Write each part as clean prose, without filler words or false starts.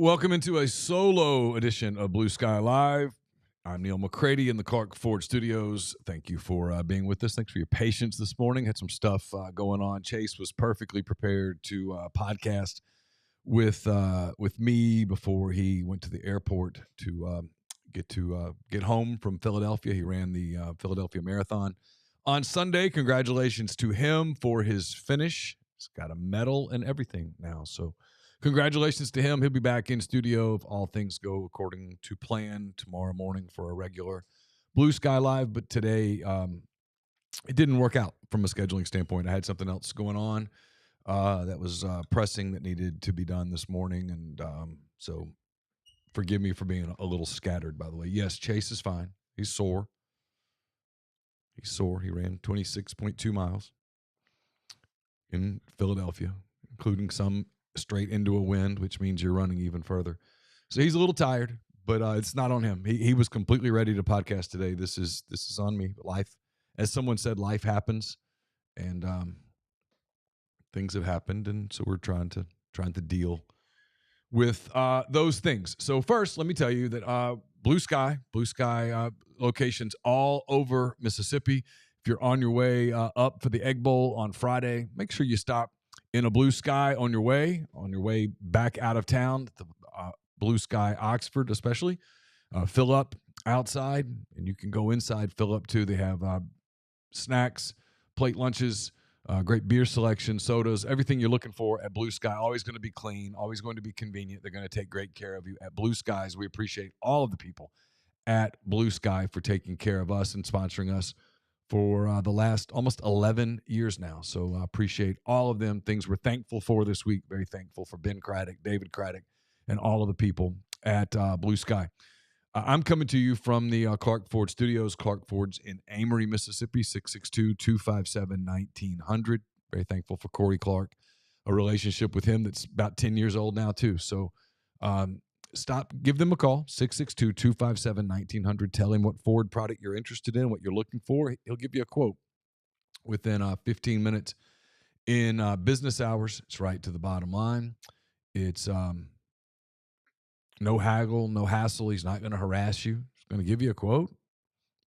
Welcome into a solo edition of Blue Sky Live. I'm Neal McCready in the Clark Ford Studios. Thank you for being with us. Thanks for your patience this morning. Had some stuff going on. Chase was perfectly prepared to podcast with me before he went to the airport to get home from Philadelphia. He ran the Philadelphia Marathon on Sunday. Congratulations to him for his finish. He's got a medal and everything now. So congratulations to him. He'll be back in studio if all things go according to plan tomorrow morning for a regular Blue Sky Live. But today, it didn't work out from a scheduling standpoint. I had something else going on that was pressing that needed to be done this morning. And so forgive me for being a little scattered, by the way. Yes, Chase is fine. He's sore. He ran 26.2 miles in Philadelphia, including some straight into a wind, which means you're running even further. So he's a little tired, but it's not on him. He was completely ready to podcast today. This is on me. Life, as someone said, life happens, and things have happened, and so we're trying to deal with those things. So first, let me tell you that Blue Sky locations all over Mississippi. If you're on your way up for the Egg Bowl on Friday, make sure you stop in a Blue Sky on your way back out of town, the Blue Sky Oxford especially. Fill up outside, and you can go inside, fill up too. They have snacks, plate lunches, great beer selection, sodas, everything you're looking for at Blue Sky. Always going to be clean, always going to be convenient. They're going to take great care of you at Blue Skies. We appreciate all of the people at Blue Sky for taking care of us and sponsoring us for the last almost 11 years now. So appreciate all of them. Things we're thankful for this week. Very thankful for Ben Craddock, David Craddock, and all of the people at Blue Sky. I'm coming to you from the Clark Ford Studios. Clark Ford's in Amory, Mississippi, 662-257-1900. Very thankful for Corey Clark, a relationship with him that's about 10 years old now too. So give them a call, 662-257-1900. Tell him what Ford product you're interested in, what you're looking for. He'll give you a quote within 15 minutes in business hours. It's right to the bottom line. It's no haggle, no hassle. He's not going to harass you. He's going to give you a quote.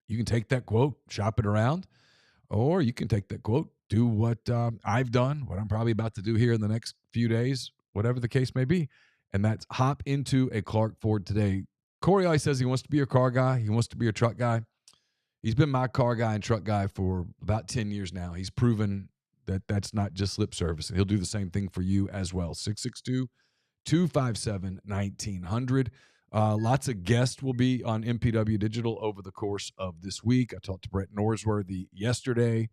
You can take that quote, shop it around, or you can take that quote, do what I've done, what I'm probably about to do here in the next few days, whatever the case may be. And that's hop into a Clark Ford today. Corey always says he wants to be your car guy. He wants to be your truck guy. He's been my car guy and truck guy for about 10 years now. He's proven that that's not just lip service. He'll do the same thing for you as well. 662-257-1900. Lots of guests will be on MPW Digital over the course of this week. I talked to Brett Norsworthy yesterday.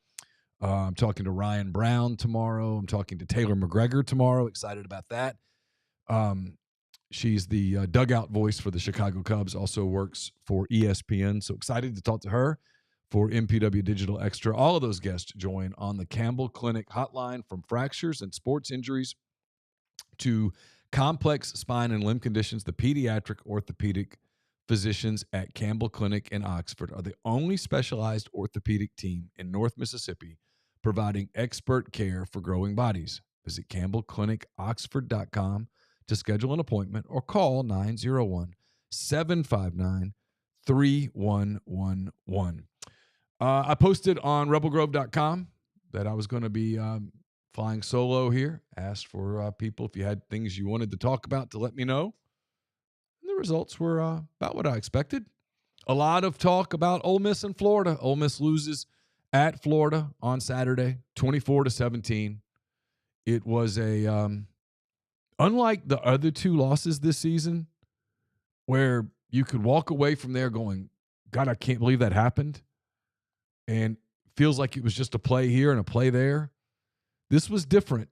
I'm talking to Ryan Brown tomorrow. I'm talking to Taylor McGregor tomorrow. Excited about that. She's the dugout voice for the Chicago Cubs, also works for ESPN. So excited to talk to her for MPW Digital Extra. All of those guests join on the Campbell Clinic hotline, from fractures and sports injuries to complex spine and limb conditions. The pediatric orthopedic physicians at Campbell Clinic in Oxford are the only specialized orthopedic team in North Mississippi providing expert care for growing bodies. Visit CampbellClinicOxford.com to schedule an appointment or call 901-759-3111. I posted on rebelgrove.com that I was going to be flying solo here. Asked for people if you had things you wanted to talk about to let me know. And the results were about what I expected. A lot of talk about Ole Miss and Florida. Ole Miss loses at Florida on Saturday, 24-17. It was unlike the other two losses this season, where you could walk away from there going, God, I can't believe that happened. And feels like it was just a play here and a play there. This was different.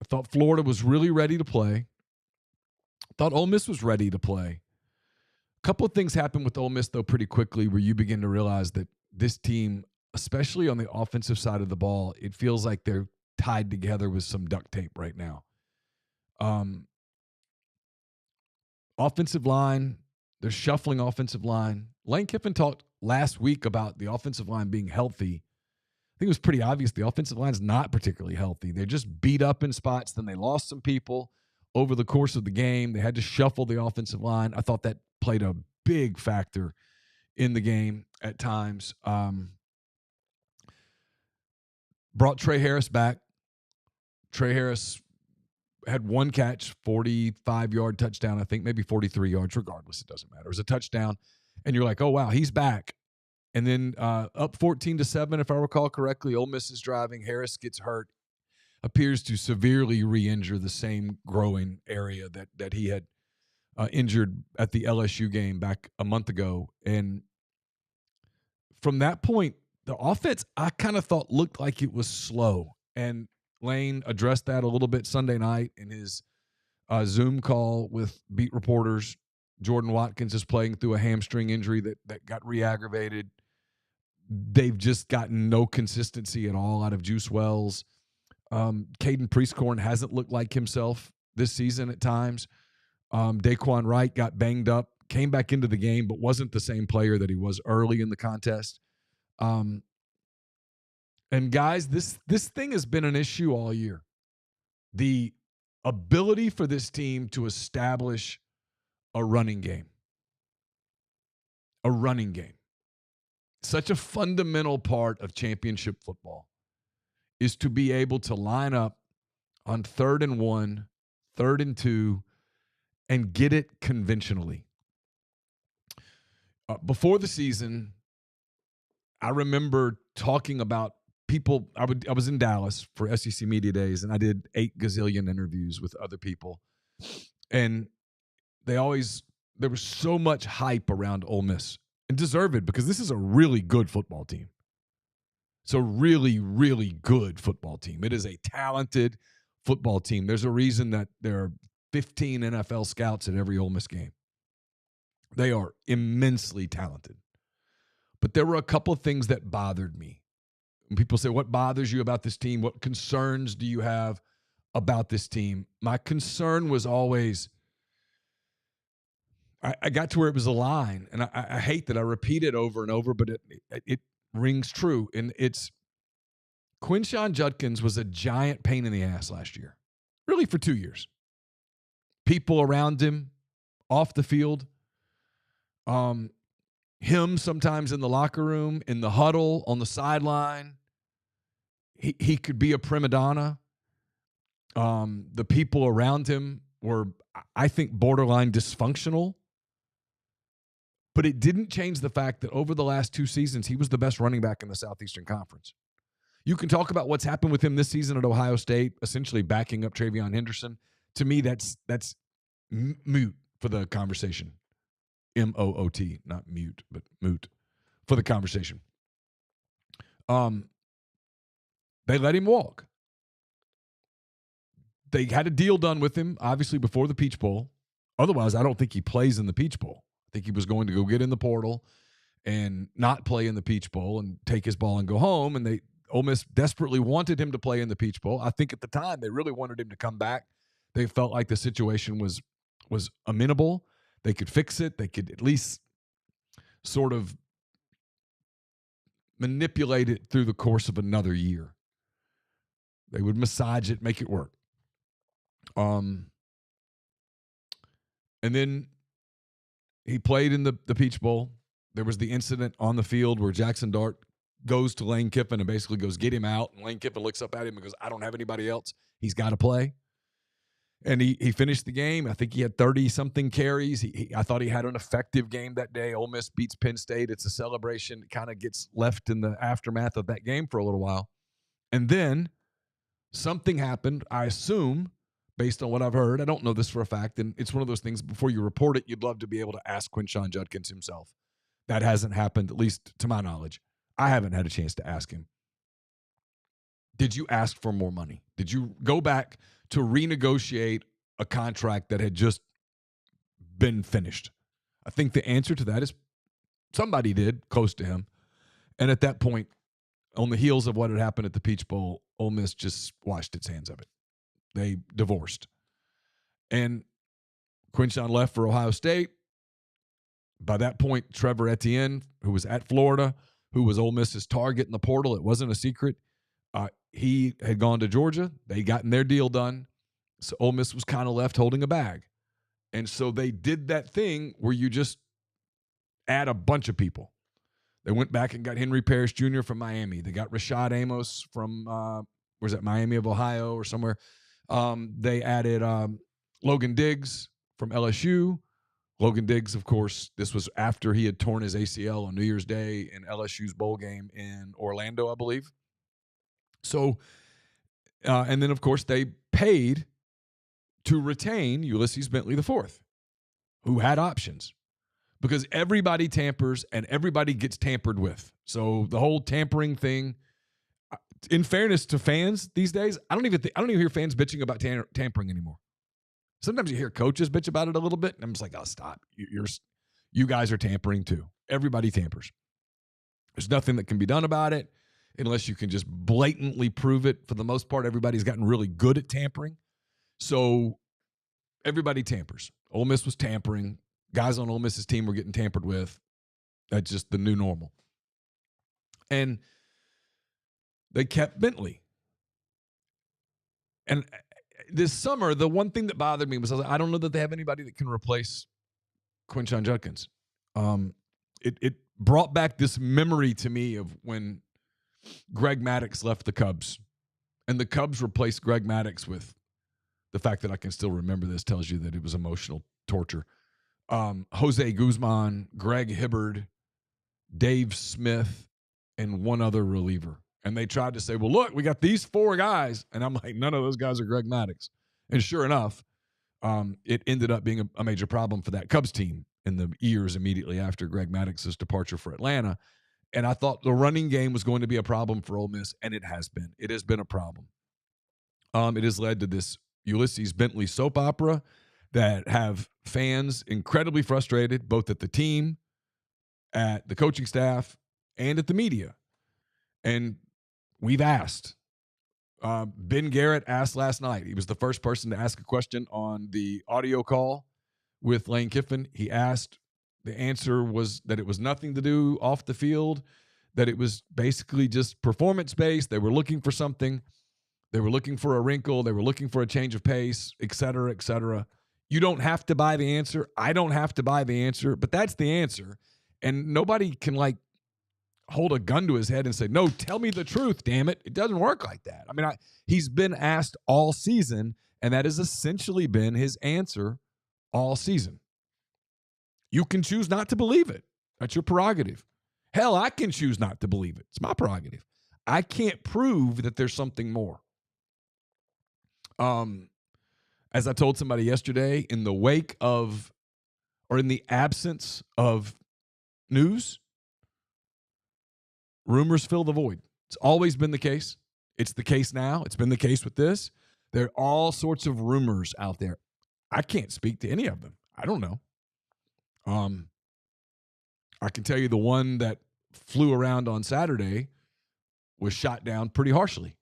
I thought Florida was really ready to play. I thought Ole Miss was ready to play. A couple of things happened with Ole Miss, though, pretty quickly, where you begin to realize that this team, especially on the offensive side of the ball, it feels like they're tied together with some duct tape right now. Offensive line, they're shuffling offensive line. Lane Kiffin talked last week about the offensive line being healthy. I think it was pretty obvious the offensive line's not particularly healthy. They're just beat up in spots. Then they lost some people. over the course of the game. They had to shuffle the offensive line. I thought that played a big factor in the game at times. Brought Trey Harris back. Trey Harris had one catch, 45-yard touchdown, I think, maybe 43 yards. Regardless, it doesn't matter. It was a touchdown. And you're like, oh, wow, he's back. And then up 14-7, if I recall correctly, Ole Miss is driving. Harris gets hurt, appears to severely re-injure the same growing area that he had injured at the LSU game back a month ago. And from that point, the offense, I kind of thought looked like it was slow. And Lane addressed that a little bit Sunday night in his Zoom call with beat reporters. Jordan Watkins is playing through a hamstring injury that got re-aggravated. They've just gotten no consistency at all out of Juice Wells. Caden Priestcorn hasn't looked like himself this season at times. Daquan Wright got banged up, came back into the game, but wasn't the same player that he was early in the contest. And guys, this thing has been an issue all year. The ability for this team to establish a running game. A running game. Such a fundamental part of championship football is to be able to line up on 3rd and 1, 3rd and 2, and get it conventionally. Before the season, I remember talking about people. I was in Dallas for SEC Media Days, and I did 8 gazillion interviews with other people. And there was so much hype around Ole Miss, and deserved, because this is a really good football team. It's a really, really good football team. It is a talented football team. There's a reason that there are 15 NFL scouts at every Ole Miss game. They are immensely talented. But there were a couple of things that bothered me. When people say, what bothers you about this team? What concerns do you have about this team? My concern was always, I got to where it was a line, and I hate that I repeat it over and over, but it rings true. And it's Quinshon Judkins was a giant pain in the ass last year, really for 2 years. People around him, off the field, him sometimes in the locker room, in the huddle, on the sideline. He could be a prima donna. The people around him were, I think, borderline dysfunctional. But it didn't change the fact that over the last 2 seasons, he was the best running back in the Southeastern Conference. You can talk about what's happened with him this season at Ohio State, essentially backing up Travion Henderson. To me, that's moot for the conversation. M-O-O-T, not mute, but moot for the conversation. They let him walk. They had a deal done with him, obviously, before the Peach Bowl. Otherwise, I don't think he plays in the Peach Bowl. I think he was going to go get in the portal and not play in the Peach Bowl and take his ball and go home. And Ole Miss desperately wanted him to play in the Peach Bowl. I think at the time they really wanted him to come back. They felt like the situation was amenable. They could fix it. They could at least sort of manipulate it through the course of another year. They would massage it, make it work. And then he played in the Peach Bowl. There was the incident on the field where Jackson Dart goes to Lane Kiffin and basically goes, get him out. And Lane Kiffin looks up at him and goes, I don't have anybody else. He's got to play. And he finished the game. I think he had 30-something carries. I thought he had an effective game that day. Ole Miss beats Penn State. It's a celebration. It kind of gets left in the aftermath of that game for a little while. And then something happened, I assume, based on what I've heard. I don't know this for a fact. And it's one of those things, before you report it, you'd love to be able to ask Quinshon Judkins himself. That hasn't happened, at least to my knowledge. I haven't had a chance to ask him. Did you ask for more money? Did you go back to renegotiate a contract that had just been finished? I think the answer to that is somebody did, close to him. And at that point, on the heels of what had happened at the Peach Bowl, Ole Miss just washed its hands of it. They divorced. And Quinshon left for Ohio State. By that point, Trevor Etienne, who was at Florida, who was Ole Miss's target in the portal, it wasn't a secret. He had gone to Georgia. They'd gotten their deal done. So Ole Miss was kind of left holding a bag. And so they did that thing where you just add a bunch of people. They went back and got Henry Parrish Jr. from Miami. They got Rashad Amos from, where's that, Miami of Ohio or somewhere. They added Logan Diggs from LSU. Logan Diggs, of course, this was after he had torn his ACL on New Year's Day in LSU's bowl game in Orlando, I believe. So, and then, of course, they paid to retain Ulysses Bentley IV, who had options. Because everybody tampers and everybody gets tampered with. So the whole tampering thing, in fairness to fans these days, I don't even hear fans bitching about tampering anymore. Sometimes you hear coaches bitch about it a little bit, and I'm just like, oh, stop. You guys are tampering too. Everybody tampers. There's nothing that can be done about it unless you can just blatantly prove it. For the most part, everybody's gotten really good at tampering. So everybody tampers. Ole Miss was tampering. Guys on Ole Miss's team were getting tampered with. That's just the new normal. And they kept Bentley. And this summer, the one thing that bothered me was I don't know that they have anybody that can replace Quinshon Judkins. It brought back this memory to me of when Greg Maddux left the Cubs. And the Cubs replaced Greg Maddux with the fact that I can still remember this tells you that it was emotional torture. Jose Guzman, Greg Hibbard, Dave Smith, and one other reliever. And they tried to say, well, look, we got these 4 guys. And I'm like, none of those guys are Greg Maddux. And sure enough, it ended up being a major problem for that Cubs team in the years immediately after Greg Maddux's departure for Atlanta. And I thought the running game was going to be a problem for Ole Miss, and it has been. It has been a problem. It has led to this Ulysses Bentley soap opera that have fans incredibly frustrated, both at the team, at the coaching staff, and at the media. And we've asked. Ben Garrett asked last night. He was the first person to ask a question on the audio call with Lane Kiffin. He asked. The answer was that it was nothing to do off the field, that it was basically just performance-based. They were looking for something. They were looking for a wrinkle. They were looking for a change of pace, et cetera, et cetera. You don't have to buy the answer. I don't have to buy the answer, but that's the answer. And nobody can hold a gun to his head and say, no, tell me the truth, damn it. It doesn't work like that. I mean, he's been asked all season, and that has essentially been his answer all season. You can choose not to believe it. That's your prerogative. Hell, I can choose not to believe it. It's my prerogative. I can't prove that there's something more. As I told somebody yesterday, in the wake of, or in the absence of news, rumors fill the void. It's always been the case. It's the case now. It's been the case with this. There are all sorts of rumors out there. I can't speak to any of them. I don't know. I can tell you the one that flew around on Saturday was shot down pretty harshly.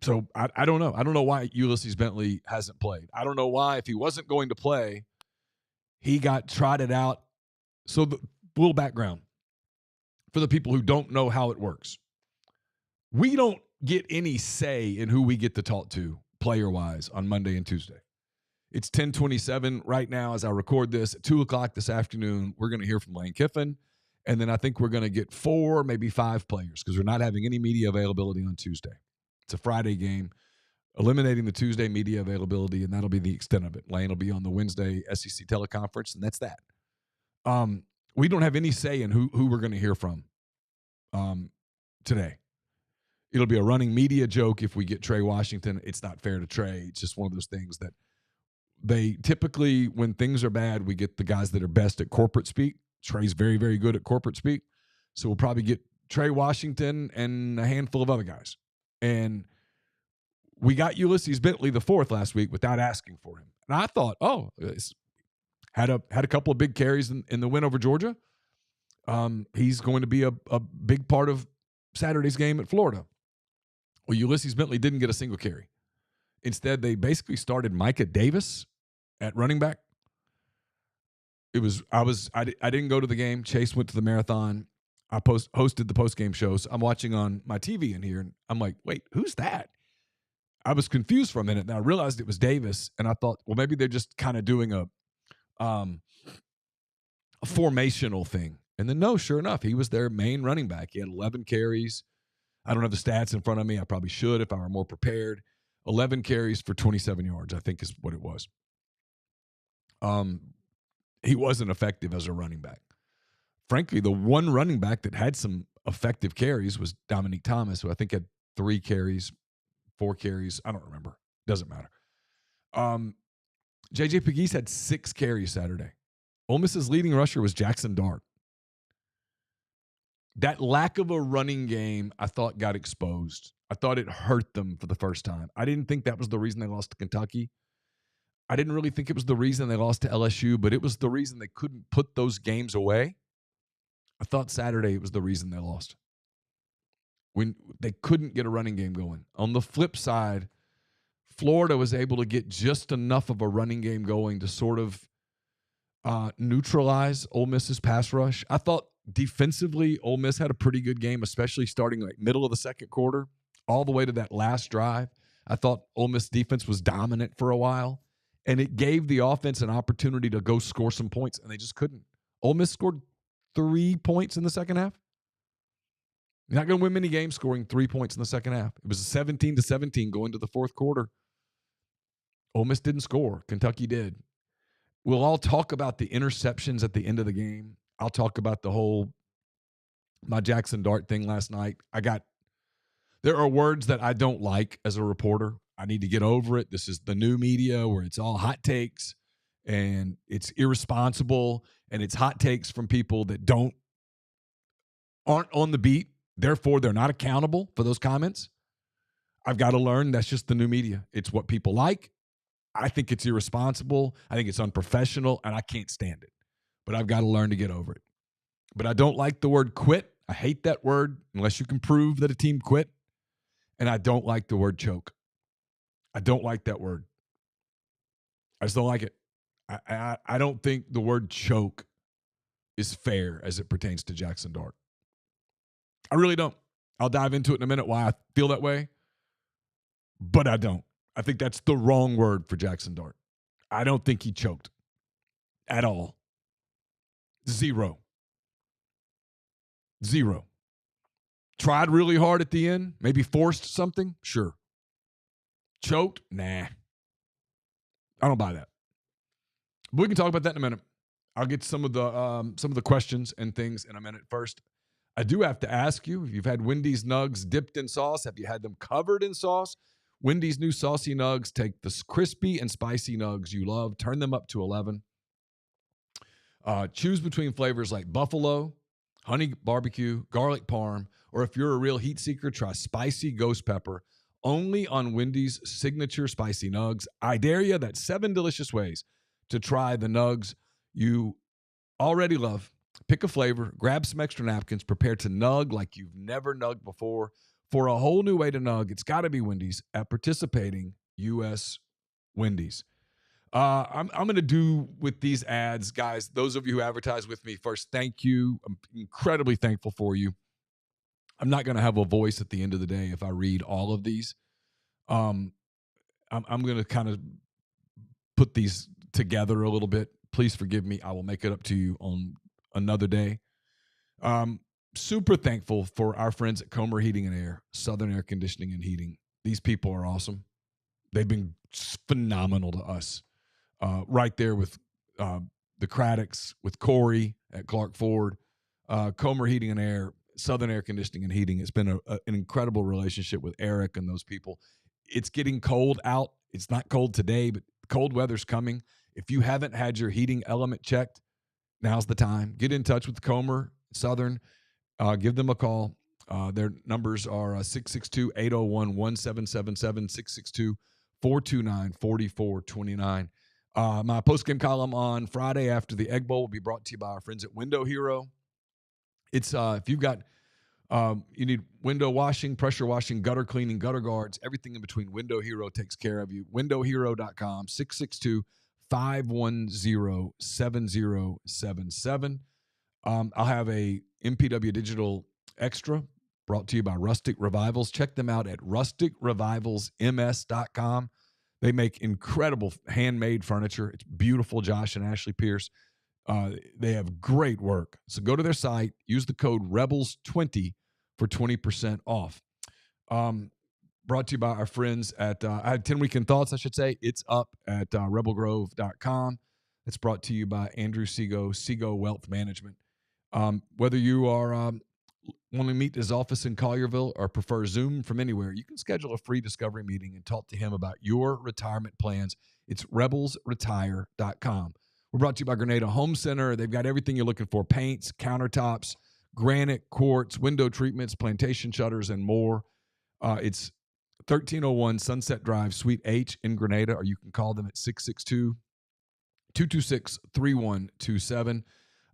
So I don't know. I don't know why Ulysses Bentley hasn't played. I don't know why, if he wasn't going to play, he got trotted out. So the little background for the people who don't know how it works. We don't get any say in who we get to talk to player-wise on Monday and Tuesday. It's 10:27 right now as I record this. At 2 o'clock this afternoon, we're going to hear from Lane Kiffin. And then I think we're going to get 4, maybe 5 players because we're not having any media availability on Tuesday. It's a Friday game, eliminating the Tuesday media availability, and that'll be the extent of it. Lane will be on the Wednesday SEC teleconference, and that's that. We don't have any say in who we're going to hear from today. It'll be a running media joke if we get Trey Washington. It's not fair to Trey. It's just one of those things that they typically, when things are bad, we get the guys that are best at corporate speak. Trey's very, very good at corporate speak. So we'll probably get Trey Washington and a handful of other guys. And we got Ulysses Bentley IV last week without asking for him. And I thought, had a couple of big carries in the win over Georgia. He's going to be a big part of Saturday's game at Florida. Well, Ulysses Bentley didn't get a single carry. Instead, they basically started Micah Davis at running back. I didn't go to the game. Chase went to the marathon. I hosted the post-game show. So I'm watching on my TV in here, and I'm like, wait, who's that? I was confused for a minute, and I realized it was Davis, and I thought, well, maybe they're just kind of doing a formational thing. And then, no, sure enough, he was their main running back. He had 11 carries. I don't have the stats in front of me. I probably should if I were more prepared. 11 carries for 27 yards, I think is what it was. He wasn't effective as a running back. Frankly, the one running back that had some effective carries was Dominique Thomas, who I think had 3 carries, 4 carries. I don't remember. Doesn't matter. J.J. Pegues had 6 carries Saturday. Ole Miss's leading rusher was Jackson Dart. That lack of a running game, I thought, got exposed. I thought it hurt them for the first time. I didn't think that was the reason they lost to Kentucky. I didn't really think it was the reason they lost to LSU, but it was the reason they couldn't put those games away. I thought Saturday it was the reason they lost. When they couldn't get a running game going. On the flip side, Florida was able to get just enough of a running game going to sort of neutralize Ole Miss's pass rush. I thought defensively, Ole Miss had a pretty good game, especially starting like middle of the second quarter, all the way to that last drive. I thought Ole Miss defense was dominant for a while, and it gave the offense an opportunity to go score some points, and they just couldn't. Ole Miss scored 3 points in the second half. You're not going to win many games scoring 3 points in the second half. It was 17-17 going to the fourth quarter. Ole Miss didn't score. Kentucky did. We'll all talk about the interceptions at the end of the game. I'll talk about my Jackson Dart thing last night. There are words that I don't like as a reporter. I need to get over it. This is the new media where it's all hot takes and it's irresponsible and it's hot takes from people that aren't on the beat. Therefore, they're not accountable for those comments. I've got to learn that's just the new media. It's what people like. I think it's irresponsible. I think it's unprofessional, and I can't stand it. But I've got to learn to get over it. But I don't like the word quit. I hate that word unless you can prove that a team quit. And I don't like the word choke. I don't like that word. I just don't like it. I don't think the word choke is fair as it pertains to Jackson Dart. I really don't. I'll dive into it in a minute why I feel that way. But I don't. I think that's the wrong word for Jackson Dart. I don't think he choked at all. 0. Tried really hard at the end, maybe forced something, sure. Choked, nah. I don't buy that. But we can talk about that in a minute. I'll get some of the questions and things in a minute. First, I do have to ask you if you've had Wendy's nugs dipped in sauce. Have you had them covered in sauce? Wendy's new saucy nugs take the crispy and spicy nugs you love, turn them up to 11. Choose between flavors like buffalo, honey barbecue, garlic parm, or if you're a real heat seeker, try spicy ghost pepper. Only on Wendy's signature spicy nugs. I dare you. That's 7 delicious ways to try the nugs you already love. Pick a flavor, grab some extra napkins, prepare to nug like you've never nugged before. For a whole new way to nug, it's got to be Wendy's at participating U.S. Wendy's. I'm going to do with these ads, guys, those of you who advertise with me, first, thank you. I'm incredibly thankful for you. I'm not going to have a voice at the end of the day if I read all of these. I'm going to kind of put these together a little bit. Please forgive me. I will make it up to you on another day. Super thankful for our friends at Comer Heating and Air, Southern Air Conditioning and Heating. These people are awesome. They've been phenomenal to us. Right there with the Craddocks, with Corey at Clark Ford, Comer Heating and Air, Southern Air Conditioning and Heating. It's been an incredible relationship with Eric and those people. It's getting cold out. It's not cold today, but cold weather's coming. If you haven't had your heating element checked, now's the time. Get in touch with Comer, Southern. Give them a call. Their numbers are 662-801-1777, 662-429-4429. My postgame column on Friday after the Egg Bowl will be brought to you by our friends at Window Hero. It's if you've got you need window washing, pressure washing, gutter cleaning, gutter guards, everything in between, Window Hero takes care of you. WindowHero.com, 662-510-7077. I'll have a MPW Digital Extra brought to you by Rustic Revivals. Check them out at rusticrevivalsms.com. They make incredible handmade furniture. It's beautiful, Josh and Ashley Pierce. They have great work. So go to their site, use the code REBELS20 for 20% off. Brought to you by our friends at, I had 10 Weekend Thoughts, I should say. It's up at rebelgrove.com. It's brought to you by Andrew Sego Wealth Management. Whether you are want to meet his office in Collierville or prefer Zoom from anywhere, you can schedule a free discovery meeting and talk to him about your retirement plans. It's rebelsretire.com. We're brought to you by Grenada Home Center. They've got everything you're looking for: paints, countertops, granite, quartz, window treatments, plantation shutters, and more. It's 1301 Sunset Drive, Suite H in Grenada, or you can call them at 662-226-3127.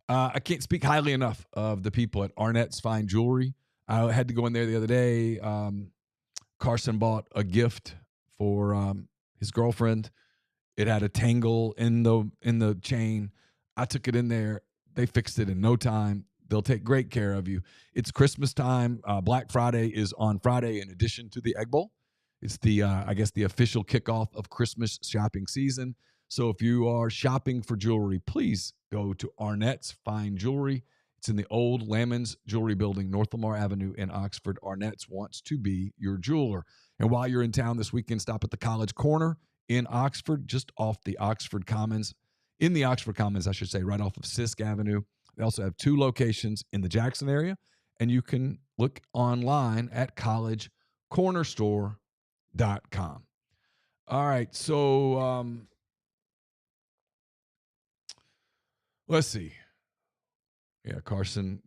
I can't speak highly enough of the people at Arnett's Fine Jewelry. I had to go in there the other day. Carson bought a gift for his girlfriend. It had a tangle in the chain. I took it in there. They fixed it in no time. They'll take great care of you. It's Christmas time. Black Friday is on Friday in addition to the Egg Bowl. It's the official kickoff of Christmas shopping season. So if you are shopping for jewelry, please go to Arnett's Fine Jewelry. It's in the old Lamons Jewelry Building, North Lamar Avenue in Oxford. Arnett's wants to be your jeweler. And while you're in town this weekend, stop at the College Corner in Oxford, just off the Oxford Commons. In the Oxford Commons, I should say, right off of Sisk Avenue. They also have 2 locations in the Jackson area, and you can look online at collegecornerstore.com. All right, so let's see. Yeah, Carson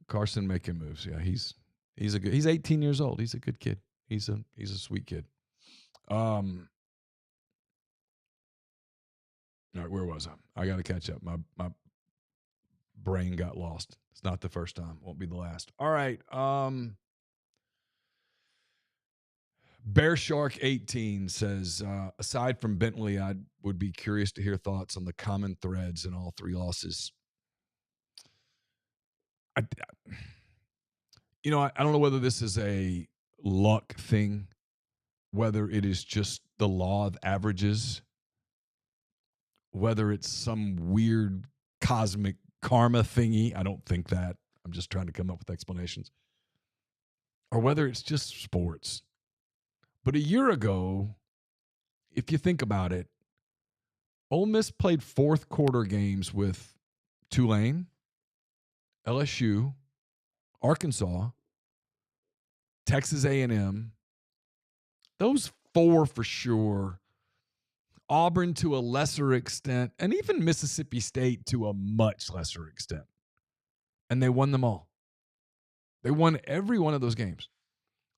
making moves. Yeah, he's 18 years old. He's a good kid. He's a sweet kid. All right, where was I? I got to catch up. My brain got lost. It's not the first time. Won't be the last. All right. Bear Shark 18 says, aside from Bentley, I would be curious to hear thoughts on the common threads in all 3 losses. I don't know whether this is a luck thing, whether it is just the law of averages, whether it's some weird cosmic karma thingy. I don't think that. I'm just trying to come up with explanations. Or whether it's just sports. But a year ago, if you think about it, Ole Miss played 4th quarter games with Tulane, LSU, Arkansas, Texas A&M. Those 4 for sure. Auburn to a lesser extent, and even Mississippi State to a much lesser extent. And they won them all. They won every one of those games.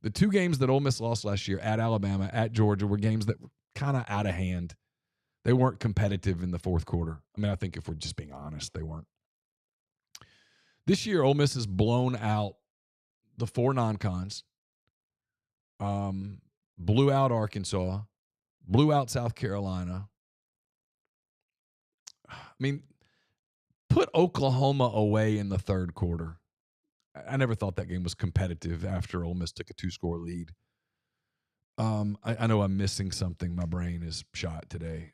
The 2 games that Ole Miss lost last year, at Alabama, at Georgia, were games that were kind of out of hand. They weren't competitive in the 4th quarter. I mean, I think if we're just being honest, they weren't. This year, Ole Miss has blown out the 4 non-cons, blew out Arkansas, blew out South Carolina. I mean, put Oklahoma away in the 3rd quarter. I never thought that game was competitive after Ole Miss took a 2-score lead. I know I'm missing something. My brain is shot today.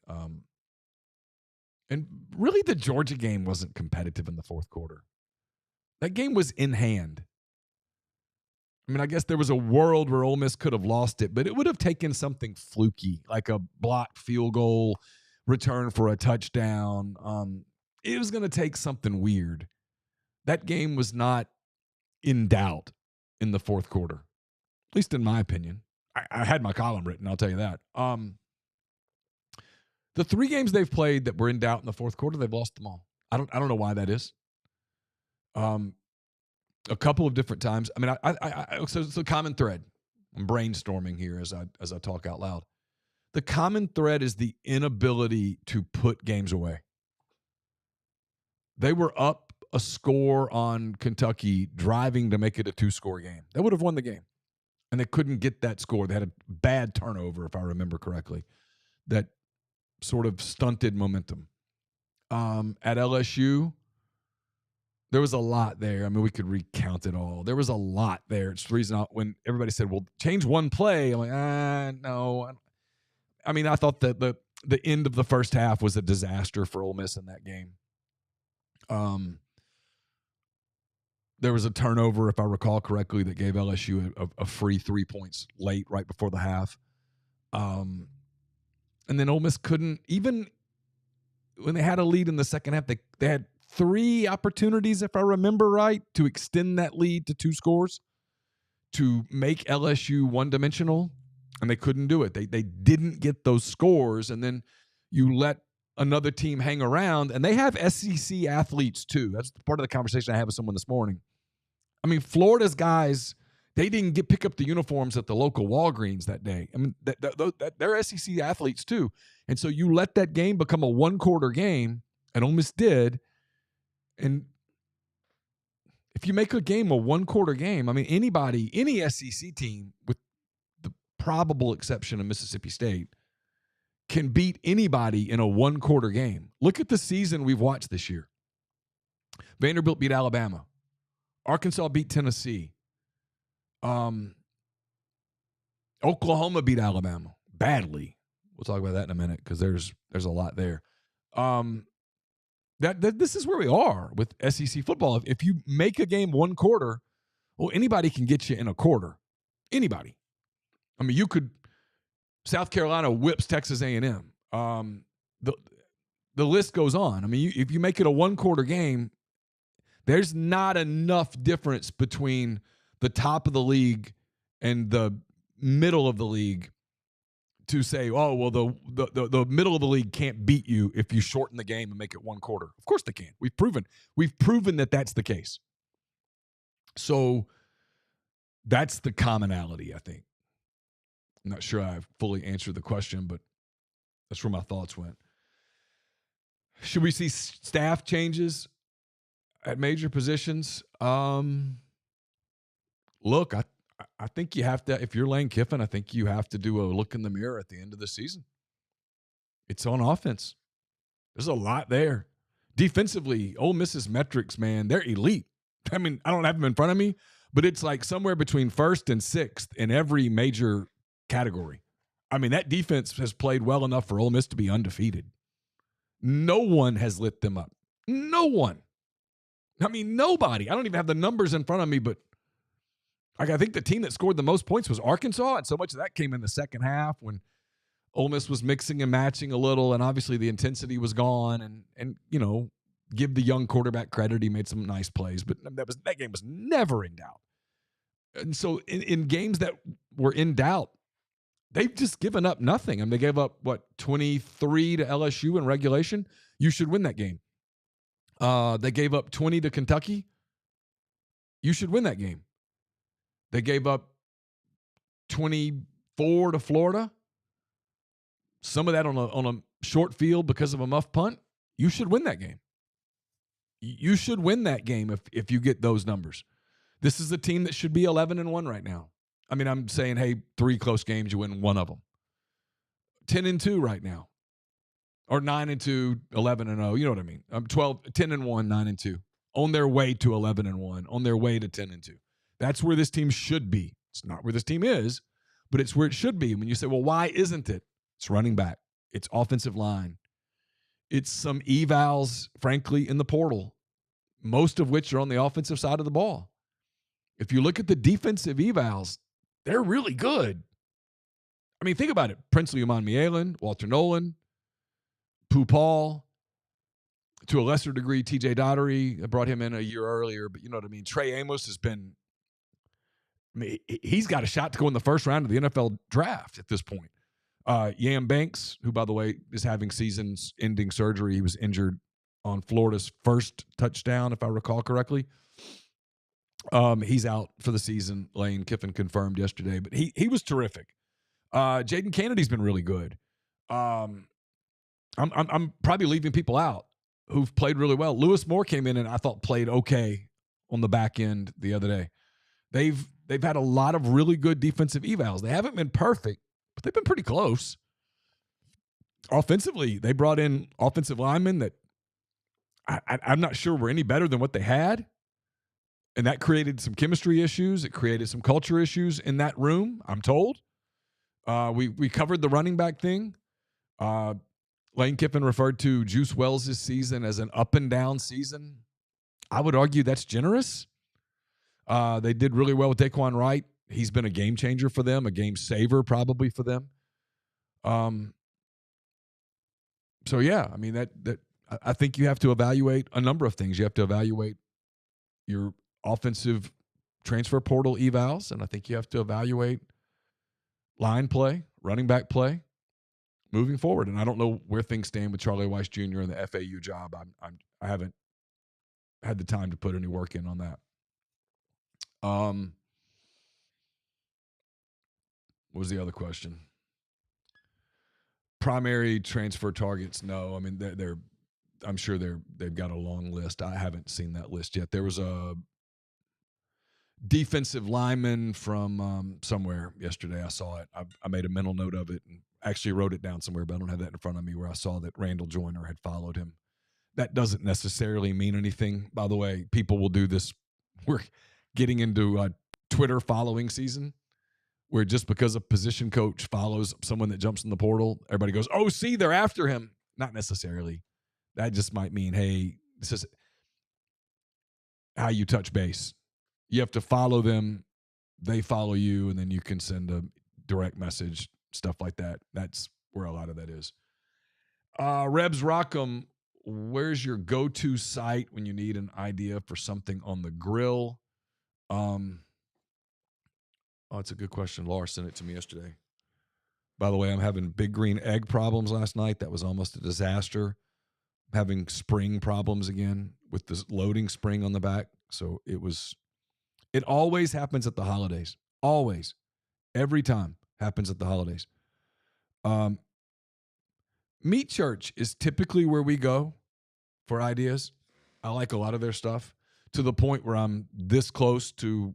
And really, the Georgia game wasn't competitive in the 4th quarter. That game was in hand. I mean, I guess there was a world where Ole Miss could have lost it, but it would have taken something fluky, like a blocked field goal, return for a touchdown. It was going to take something weird. That game was not in doubt in the 4th quarter, at least in my opinion. I had my column written, I'll tell you that. The 3 games they've played that were in doubt in the 4th quarter, they've lost them all. I don't know why that is. A couple of different times. I mean, so it's a common thread. I'm brainstorming here as I talk out loud. The common thread is the inability to put games away. They were up a score on Kentucky, driving to make it a 2-score game. They would have won the game. And they couldn't get that score. They had a bad turnover, if I remember correctly, that sort of stunted momentum. At LSU, There was a lot there. I mean, we could recount it all. There was a lot there. It's the reason when everybody said, well, change one play, I'm like, no. I mean, I thought that the end of the first half was a disaster for Ole Miss in that game. There was a turnover, if I recall correctly, that gave LSU a free 3 points late, right before the half. And then Ole Miss couldn't, even when they had a lead in the second half, they had 3 opportunities, if I remember right, to extend that lead to 2 scores, to make LSU one-dimensional, and they couldn't do it. They didn't get those scores, and then you let another team hang around, and they have SEC athletes too. That's part of the conversation I had with someone this morning. I mean, Florida's guys, they didn't pick up the uniforms at the local Walgreens that day. I mean, they're SEC athletes too. And so you let that game become a one-quarter game, and Ole Miss did. And if you make a game a one-quarter game, I mean, any SEC team, with the probable exception of Mississippi State, can beat anybody in a one-quarter game. Look at the season we've watched this year. Vanderbilt beat Alabama. Arkansas beat Tennessee. Oklahoma beat Alabama badly. We'll talk about that in a minute because there's a lot there. This is where we are with SEC football. If you make a game one quarter, well, anybody can get you in a quarter. Anybody. I mean, South Carolina whips Texas A&M. The list goes on. I mean, if you make it a one-quarter game, there's not enough difference between the top of the league and the middle of the league to say, oh, well, the middle of the league can't beat you if you shorten the game and make it one quarter. Of course they can. We've proven that that's the case. So that's the commonality, I think. I'm not sure I fully answered the question, but that's where my thoughts went. Should we see staff changes at major positions? Look, I think you have to, if you're Lane Kiffin, I think you have to do a look in the mirror at the end of the season. It's on offense. There's a lot there. Defensively, Ole Miss's metrics, man, they're elite. I mean, I don't have them in front of me, but it's like somewhere between 1st and 6th in every major category. I mean, that defense has played well enough for Ole Miss to be undefeated. No one has lit them up. No one. I mean, nobody. I don't even have the numbers in front of me, but I think the team that scored the most points was Arkansas, and so much of that came in the second half when Ole Miss was mixing and matching a little, and obviously the intensity was gone. And you know, give the young quarterback credit; he made some nice plays, but that game was never in doubt. And so, in games that were in doubt, they've just given up nothing. I mean, they gave up 23 to LSU in regulation. You should win that game. They gave up 20 to Kentucky. You should win that game. They gave up 24 to Florida. Some of that on a short field because of a muff punt. You should win that game. You should win that game if you get those numbers. This is a team that should be 11-1 right now. I mean, I'm saying, hey, 3 close games, you win one of them. 10-2 right now. Or 9-2, 11-0. You know what I mean? 10-1, 9-2. On their way to 11-1. On their way to 10-2. That's where this team should be. It's not where this team is, but it's where it should be. When you say, well, why isn't it? It's running back. It's offensive line. It's some evals, frankly, in the portal, most of which are on the offensive side of the ball. If you look at the defensive evals, they're really good. I mean, think about it. Princely Umanmielen, Walter Nolan, Pooh Paul, to a lesser degree, TJ Daugherty. I brought him in a year earlier, but you know what I mean? Trey Amos has been, I mean, he's got a shot to go in the first round of the NFL draft at this point. Yam Banks, who, by the way, is having season-ending surgery. He was injured on Florida's first touchdown, if I recall correctly. He's out for the season. Lane Kiffin confirmed yesterday, but he was terrific. Jaden Kennedy's been really good. I'm probably leaving people out who've played really well. Lewis Moore came in and I thought played okay on the back end the other day. They've had a lot of really good defensive evals. They haven't been perfect, but they've been pretty close. Offensively, they brought in offensive linemen that I'm not sure we're any better than what they had. And that created some chemistry issues. It created some culture issues in that room, I'm told. We covered the running back thing. Lane Kiffin referred to Juice Wells' season as an up and down season. I would argue that's generous. They did really well with Daquan Wright. He's been a game changer for them, a game saver probably for them. So yeah, I mean that I think you have to evaluate a number of things. You have to evaluate your offensive transfer portal evals, and I think you have to evaluate line play, running back play, moving forward. And I don't know where things stand with Charlie Weiss Jr. and the FAU job. I haven't had the time to put any work in on that. What was the other question? Primary transfer targets? No, I mean they're I'm sure they've got a long list. I haven't seen that list yet. There was a defensive lineman from somewhere yesterday. I saw it. I made a mental note of it and actually wrote it down somewhere, but I don't have that in front of me, where I saw that Randall Joyner had followed him. That doesn't necessarily mean anything. By the way, people will do this. We're getting into Twitter following season, where just because a position coach follows someone that jumps in the portal, everybody goes, oh, see, they're after him. Not necessarily. That just might mean, hey, this is how you touch base. You have to follow them. They follow you, and then you can send a direct message, stuff like that. That's where a lot of that is. Rebs Rockham, where's your go-to site when you need an idea for something on the grill? It's a good question. Laura sent it to me yesterday. By the way, I'm having big green egg problems last night. That was almost a disaster. I'm having spring problems again with this loading spring on the back. So it always happens at the holidays. Always. Every time happens at the holidays. Meat Church is typically where we go for ideas. I like a lot of their stuff, to the point where I'm this close to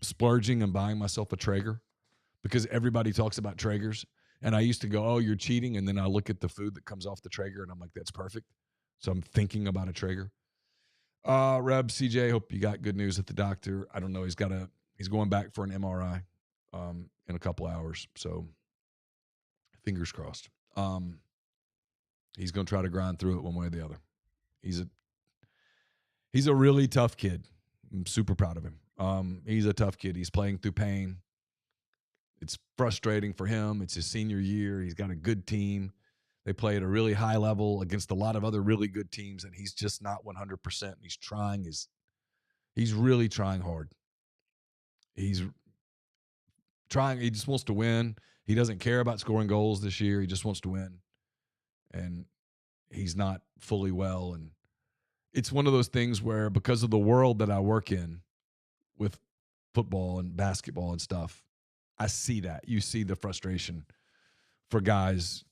splurging and buying myself a Traeger, because everybody talks about Traegers. And I used to go, oh, you're cheating. And then I look at the food that comes off the Traeger and I'm like, that's perfect. So I'm thinking about a Traeger. Reb, CJ, hope you got good news at the doctor. I don't know. He's going back for an MRI in a couple hours. So fingers crossed. He's going to try to grind through it one way or the other. He's a really tough kid. I'm super proud of him. He's a tough kid. He's playing through pain. It's frustrating for him. It's his senior year. He's got a good team. They play at a really high level against a lot of other really good teams, and he's just not 100%. He's really trying hard. He's trying. He just wants to win. He doesn't care about scoring goals this year. He just wants to win. And he's not fully well. And it's one of those things where, because of the world that I work in with football and basketball and stuff, I see that. You see the frustration for guys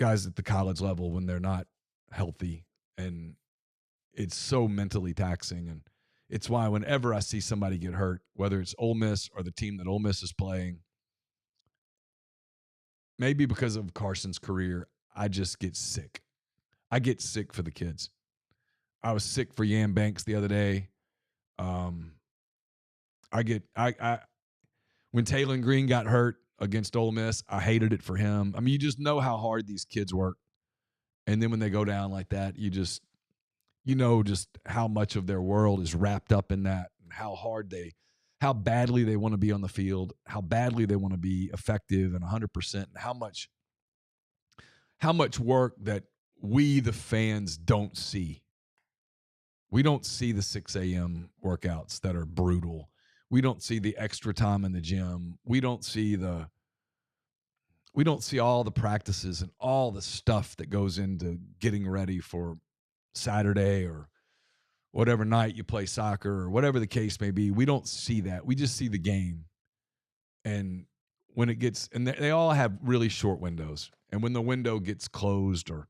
at the college level when they're not healthy, and it's so mentally taxing. And it's why whenever I see somebody get hurt, whether it's Ole Miss or the team that Ole Miss is playing, maybe because of Carson's career, I just get sick. I get sick for the kids. I was sick for Yam Banks the other day. When Taylor Green got hurt against Ole Miss, I hated it for him. I mean, you just know how hard these kids work. And then when they go down like that, just how much of their world is wrapped up in that, and how badly they want to be on the field, how badly they want to be effective and 100%, and how much work that we, the fans, don't see. We don't see the 6 a.m. workouts that are brutal. We don't see the extra time in the gym. We don't see all the practices and all the stuff that goes into getting ready for Saturday or whatever night you play soccer or whatever the case may be. We don't see that. We just see the game. And when it gets, and they all have really short windows. And when the window gets closed or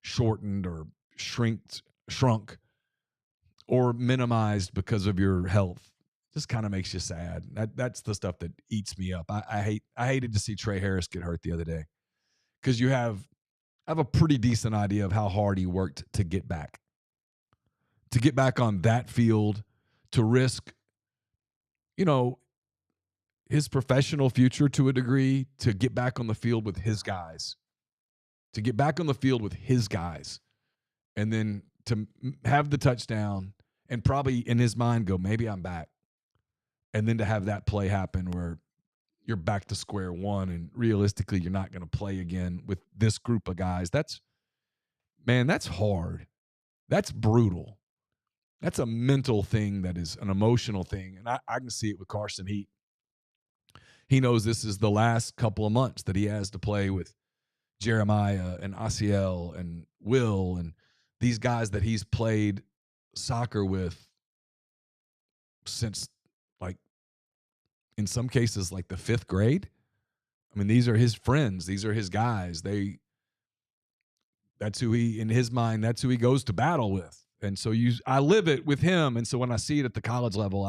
shortened or shrunk or minimized because of your health, just kind of makes you sad. That's the stuff that eats me up. I hated to see Trey Harris get hurt the other day, because have a pretty decent idea of how hard he worked to get back. To get back on that field, to risk, his professional future to a degree, to get back on the field with his guys. To get back on the field with his guys. And then to have the touchdown and probably in his mind go, maybe I'm back. And then to have that play happen where you're back to square one and realistically you're not going to play again with this group of guys. That's hard. That's brutal. That's a mental thing. That is an emotional thing. And I can see it with Carson. He knows this is the last couple of months that he has to play with Jeremiah and Asiel and Will and these guys that he's played soccer with since, like, in some cases, like the 5th grade. I mean, these are his friends. These are his guys. That's who in his mind, that's who he goes to battle with. And so I live it with him. And so when I see it at the college level,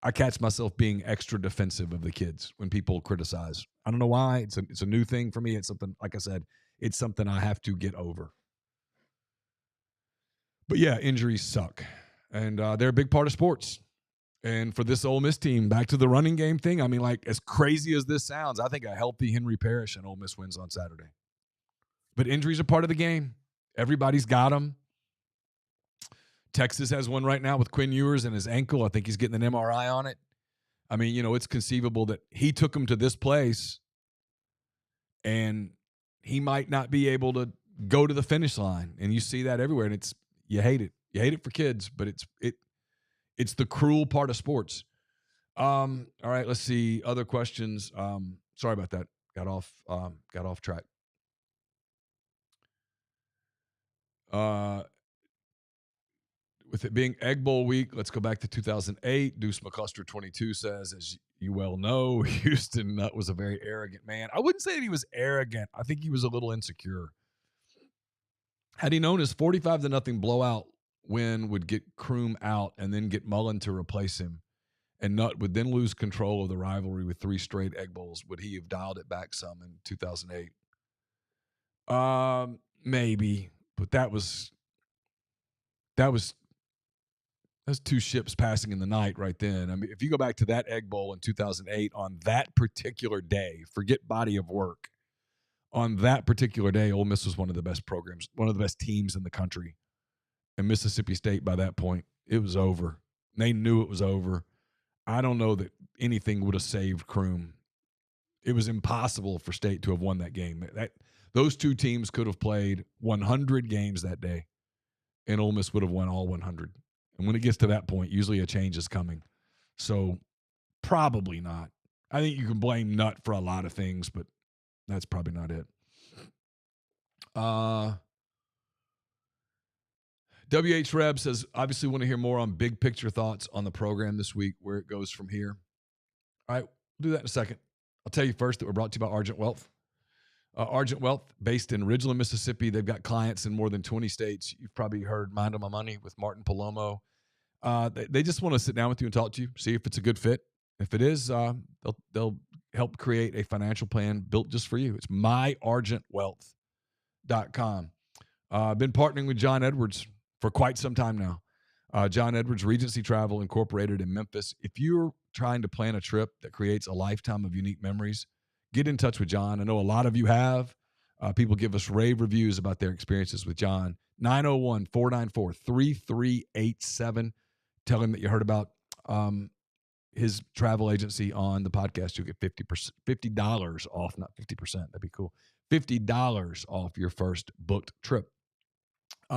I catch myself being extra defensive of the kids when people criticize. I don't know why. It's a new thing for me. It's something, like I said, it's something I have to get over. But yeah, injuries suck. And they're a big part of sports. And for this Ole Miss team, back to the running game thing, I mean, like, as crazy as this sounds, I think a healthy Henry Parrish and Ole Miss wins on Saturday. But injuries are part of the game. Everybody's got them. Texas has one right now with Quinn Ewers and his ankle. I think he's getting an MRI on it. I mean, it's conceivable that he took him to this place and he might not be able to go to the finish line. And you see that everywhere. And you hate it. You hate it for kids, but it's the cruel part of sports. All right, let's see. Other questions. Sorry about that. Got off track. With it being Egg Bowl week, let's go back to 2008. Deuce McCluster 22 says, as you well know, Houston Nutt was a very arrogant man. I wouldn't say that he was arrogant. I think he was a little insecure. Had he known his 45-0 blowout win would get Kroom out and then get Mullen to replace him, and Nutt would then lose control of the rivalry with 3 straight Egg Bowls, would he have dialed it back some in 2008? Maybe, but that was 2 ships passing in the night right then. I mean, if you go back to that Egg Bowl in 2008, on that particular day, forget body of work, on that particular day, Ole Miss was one of the best programs, one of the best teams in the country. And Mississippi State, by that point, it was over. They knew it was over. I don't know that anything would have saved Kroom. It was impossible for State to have won that game. Those 2 teams could have played 100 games that day, and Ole Miss would have won all 100. And when it gets to that point, usually a change is coming. So probably not. I think you can blame Nutt for a lot of things, but that's probably not it. WH Reb says, obviously want to hear more on big picture thoughts on the program this week, where it goes from here. All right, we'll do that in a second. I'll tell you first that we're brought to you by Argent Wealth. Argent Wealth, based in Ridgeland, Mississippi. They've got clients in more than 20 states. You've probably heard Mind on My Money with Martin Palomo. They just want to sit down with you and talk to you, see if it's a good fit. If it is, they'll help create a financial plan built just for you. It's myargentwealth.com. I've been partnering with John Edwards for quite some time now. John Edwards Regency Travel Incorporated in Memphis. If you're trying to plan a trip that creates a lifetime of unique memories, get in touch with John. I know a lot of you have. People give us rave reviews about their experiences with John. 901-494-3387. Tell him that you heard about his travel agency on the podcast. You'll get $50 off, not 50%. That'd be cool. $50 off your first booked trip.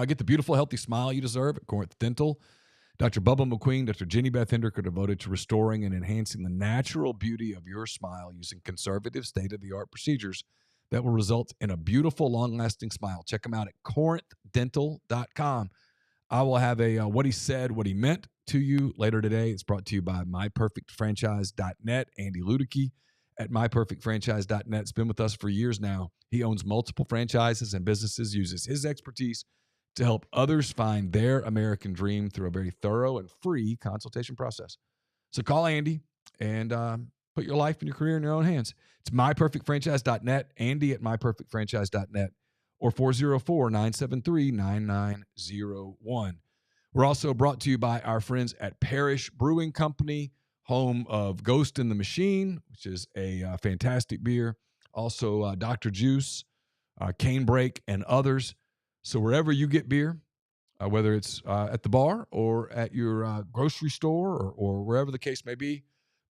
Get the beautiful, healthy smile you deserve at Corinth Dental. Dr. Bubba McQueen, Dr. Jenny Beth Hendrick are devoted to restoring and enhancing the natural beauty of your smile using conservative, state-of-the-art procedures that will result in a beautiful, long-lasting smile. Check them out at corinthdental.com. I will have a what he said, what he meant to you later today. It's brought to you by myperfectfranchise.net. Andy Ludicky at myperfectfranchise.net. It's been with us for years now. He owns multiple franchises and businesses, uses his expertise to help others find their American dream through a very thorough and free consultation process. So call Andy and put your life and your career in your own hands. It's myperfectfranchise.net, Andy at myperfectfranchise.net, or 404-973-9901. We're also brought to you by our friends at Parish Brewing Company, home of Ghost in the Machine, which is a fantastic beer. Also, Dr. Juice, Cane Break, and others. So wherever you get beer, whether it's at the bar or at your grocery store or wherever the case may be,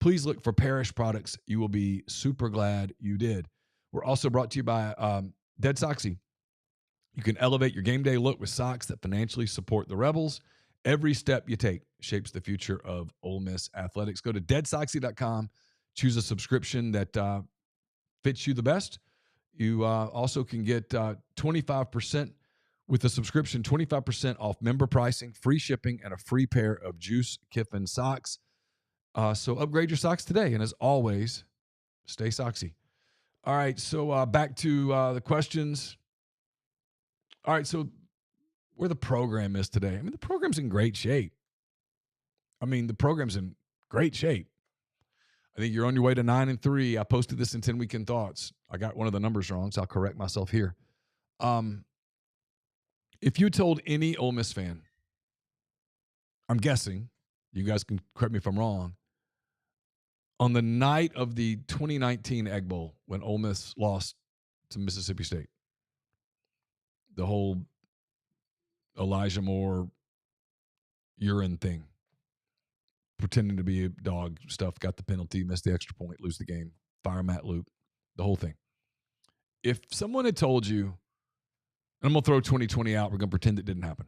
please look for Parish products. You will be super glad you did. We're also brought to you by Dead Soxy. You can elevate your game day look with socks that financially support the Rebels. Every step you take shapes the future of Ole Miss athletics. Go to deadsoxy.com. Choose a subscription that fits you the best. You also can get 25% with the subscription, 25% off member pricing, free shipping, and a free pair of Juice Kiffin socks. So upgrade your socks today. And as always, stay soxy. All right, so back to the questions. All right, so where the program is today. I mean, the program's in great shape. I think you're on your way to 9-3. I posted this in 10 Weekend Thoughts. I got one of the numbers wrong, so I'll correct myself here. If you told any Ole Miss fan, I'm guessing, you guys can correct me if I'm wrong, on the night of the 2019 Egg Bowl when Ole Miss lost to Mississippi State, the whole Elijah Moore urine thing, pretending to be a dog stuff, got the penalty, missed the extra point, lose the game, fire Matt Luke, the whole thing. If someone had told you, and I'm going to throw 2020 out, we're going to pretend it didn't happen.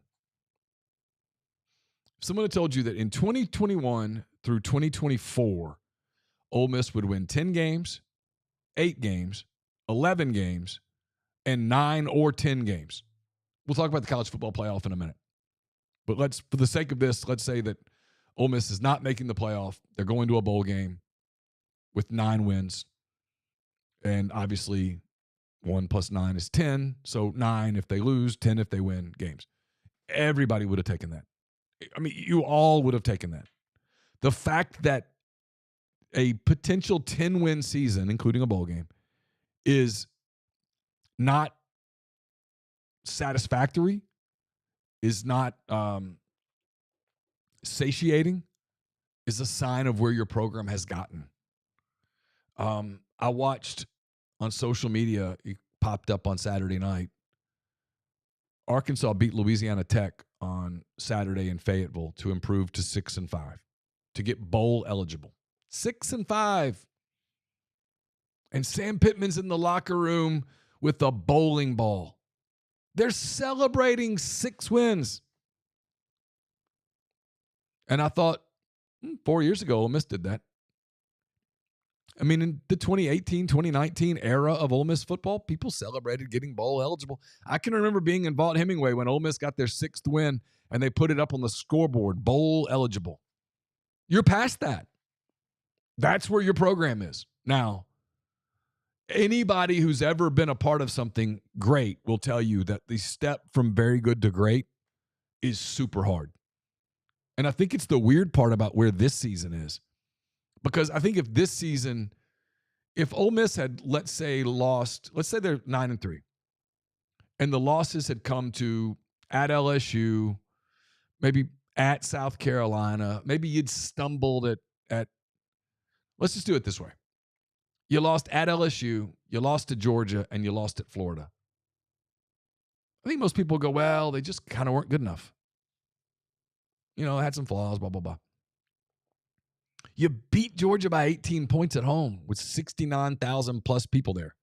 If someone had told you that in 2021 through 2024, Ole Miss would win 10 games, 8 games, 11 games, and 9 or 10 games. We'll talk about the college football playoff in a minute. But for the sake of this, let's say that Ole Miss is not making the playoff. They're going to a bowl game with 9 wins. And obviously, 1 + 9 is 10. So 9 if they lose, 10 if they win games. Everybody would have taken that. I mean, you all would have taken that. The fact that a potential 10-win season, including a bowl game, is not satisfactory, is not satiating, is a sign of where your program has gotten. I watched on social media, it popped up on Saturday night, Arkansas beat Louisiana Tech on Saturday in Fayetteville to improve to 6-5, to get bowl eligible. 6-5. And Sam Pittman's in the locker room with a bowling ball. They're celebrating 6 wins. And I thought, 4 years ago, Ole Miss did that. I mean, in the 2018, 2019 era of Ole Miss football, people celebrated getting bowl eligible. I can remember being in Vaught-Hemingway when Ole Miss got their 6th win and they put it up on the scoreboard, bowl eligible. You're past that. That's where your program is. Now, anybody who's ever been a part of something great will tell you that the step from very good to great is super hard. And I think it's the weird part about where this season is. Because I think if Ole Miss had, let's say they're 9-3, and the losses had come to at LSU, maybe at South Carolina, maybe you'd stumbled at let's just do it this way. You lost at LSU, you lost to Georgia, and you lost at Florida. I think most people go, well, they just kind of weren't good enough. Had some flaws, blah, blah, blah. You beat Georgia by 18 points at home with 69,000 plus people there.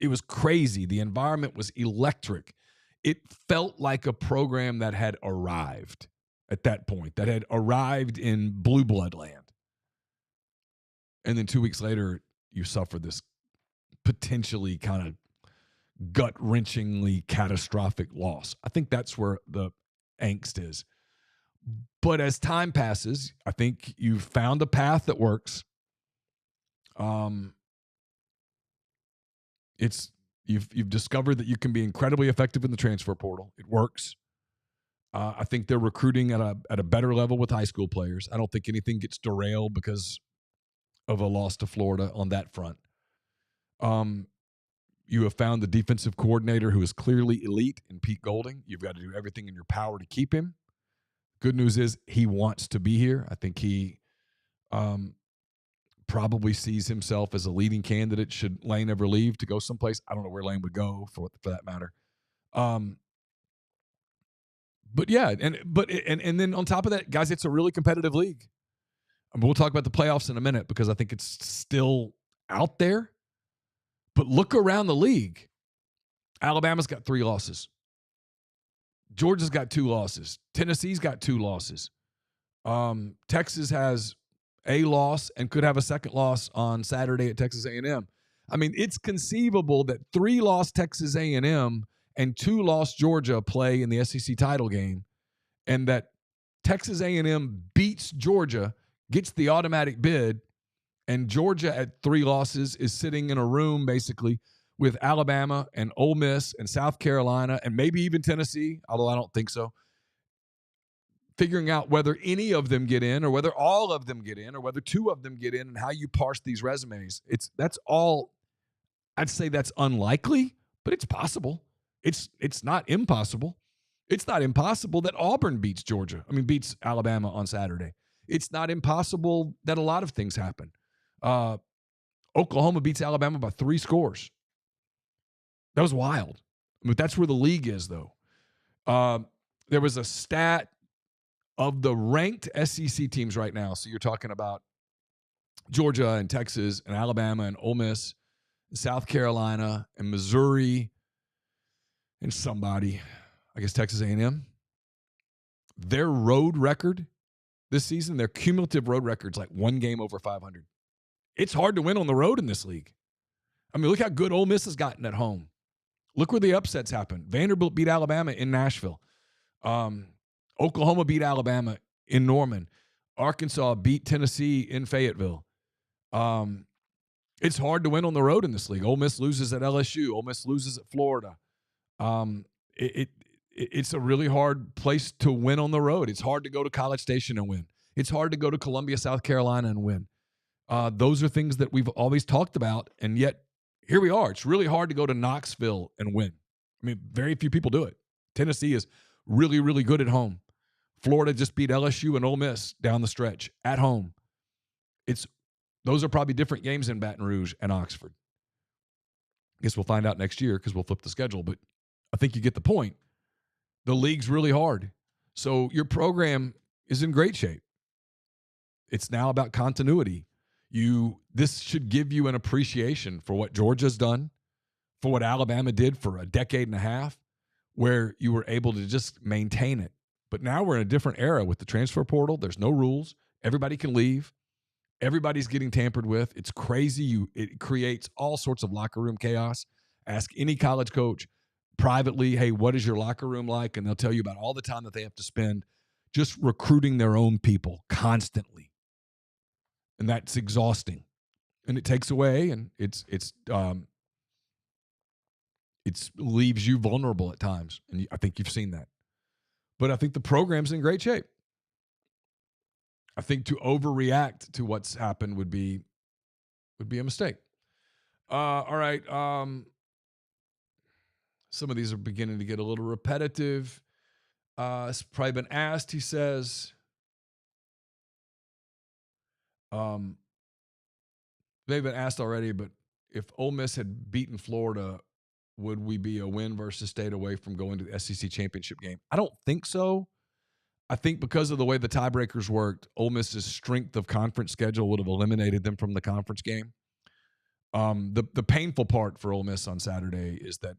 It was crazy. The environment was electric. It felt like a program that had arrived at that point, that had arrived in blue blood land. And then 2 weeks later, you suffer this potentially kind of gut-wrenchingly catastrophic loss. I think that's where the angst is. But as time passes, I think you've found a path that works. You've discovered that you can be incredibly effective in the transfer portal. It works. I think they're recruiting at a better level with high school players. I don't think anything gets derailed because of a loss to Florida on that front. You have found the defensive coordinator who is clearly elite in Pete Golding. You've got to do everything in your power to keep him. Good news is he wants to be here. I think he probably sees himself as a leading candidate should Lane ever leave to go someplace. I don't know where Lane would go for that matter. But yeah, and then on top of that, guys, it's a really competitive league. We'll talk about the playoffs in a minute because I think it's still out there. But look around the league. Alabama's got 3 losses. Georgia's got 2 losses. Tennessee's got 2 losses. Texas has a loss and could have a second loss on Saturday at Texas A&M. I mean, it's conceivable that 3-loss Texas A&M and 2-loss Georgia play in the SEC title game, and that Texas A&M beats Georgia, gets the automatic bid, and Georgia at 3 losses is sitting in a room basically with Alabama and Ole Miss and South Carolina and maybe even Tennessee, although I don't think so, figuring out whether any of them get in or whether all of them get in or whether 2 of them get in and how you parse these resumes. That's all. I'd say that's unlikely, but it's possible. It's not impossible. It's not impossible that Auburn beats Alabama on Saturday. It's not impossible that a lot of things happen. Oklahoma beats Alabama by 3 scores. That was wild. But that's where the league is, though. There was a stat of the ranked SEC teams right now. So you're talking about Georgia and Texas and Alabama and Ole Miss, South Carolina and Missouri and somebody, I guess Texas A&M. Their road record this season, their cumulative road record's like 1 game over 500. It's hard to win on the road in this league. I mean, look how good Ole Miss has gotten at home. Look where the upsets happen. Vanderbilt beat Alabama in Nashville. Oklahoma beat Alabama in Norman. Arkansas beat Tennessee in Fayetteville. It's hard to win on the road in this league. Ole Miss loses at LSU. Ole Miss loses at Florida. It's a really hard place to win on the road. It's hard to go to College Station and win. It's hard to go to Columbia, South Carolina and win. Those are things that we've always talked about, and yet here we are. It's really hard to go to Knoxville and win. I mean, very few people do it. Tennessee is really, really good at home. Florida just beat LSU and Ole Miss down the stretch at home. Those are probably different games in Baton Rouge and Oxford. I guess we'll find out next year because we'll flip the schedule, but I think you get the point. The league's really hard. So your program is in great shape. It's now about continuity. This should give you an appreciation for what Georgia's done, for what Alabama did for a decade and a half, where you were able to just maintain it. But now we're in a different era with the transfer portal. There's no rules. Everybody can leave. Everybody's getting tampered with. It's crazy. It creates all sorts of locker room chaos. Ask any college coach privately, hey, what is your locker room like? And they'll tell you about all the time that they have to spend just recruiting their own people constantly. And that's exhausting. And it takes away, and it leaves you vulnerable at times. And I think you've seen that. But I think the program's in great shape. I think to overreact to what's happened would be a mistake. All right. Some of these are beginning to get a little repetitive. It's probably been asked, he says. They've been asked already, but if Ole Miss had beaten Florida, would we be a win versus stayed away from going to the SEC championship game? I don't think so. I think because of the way the tiebreakers worked, Ole Miss's strength of conference schedule would have eliminated them from the conference game. The painful part for Ole Miss on Saturday is that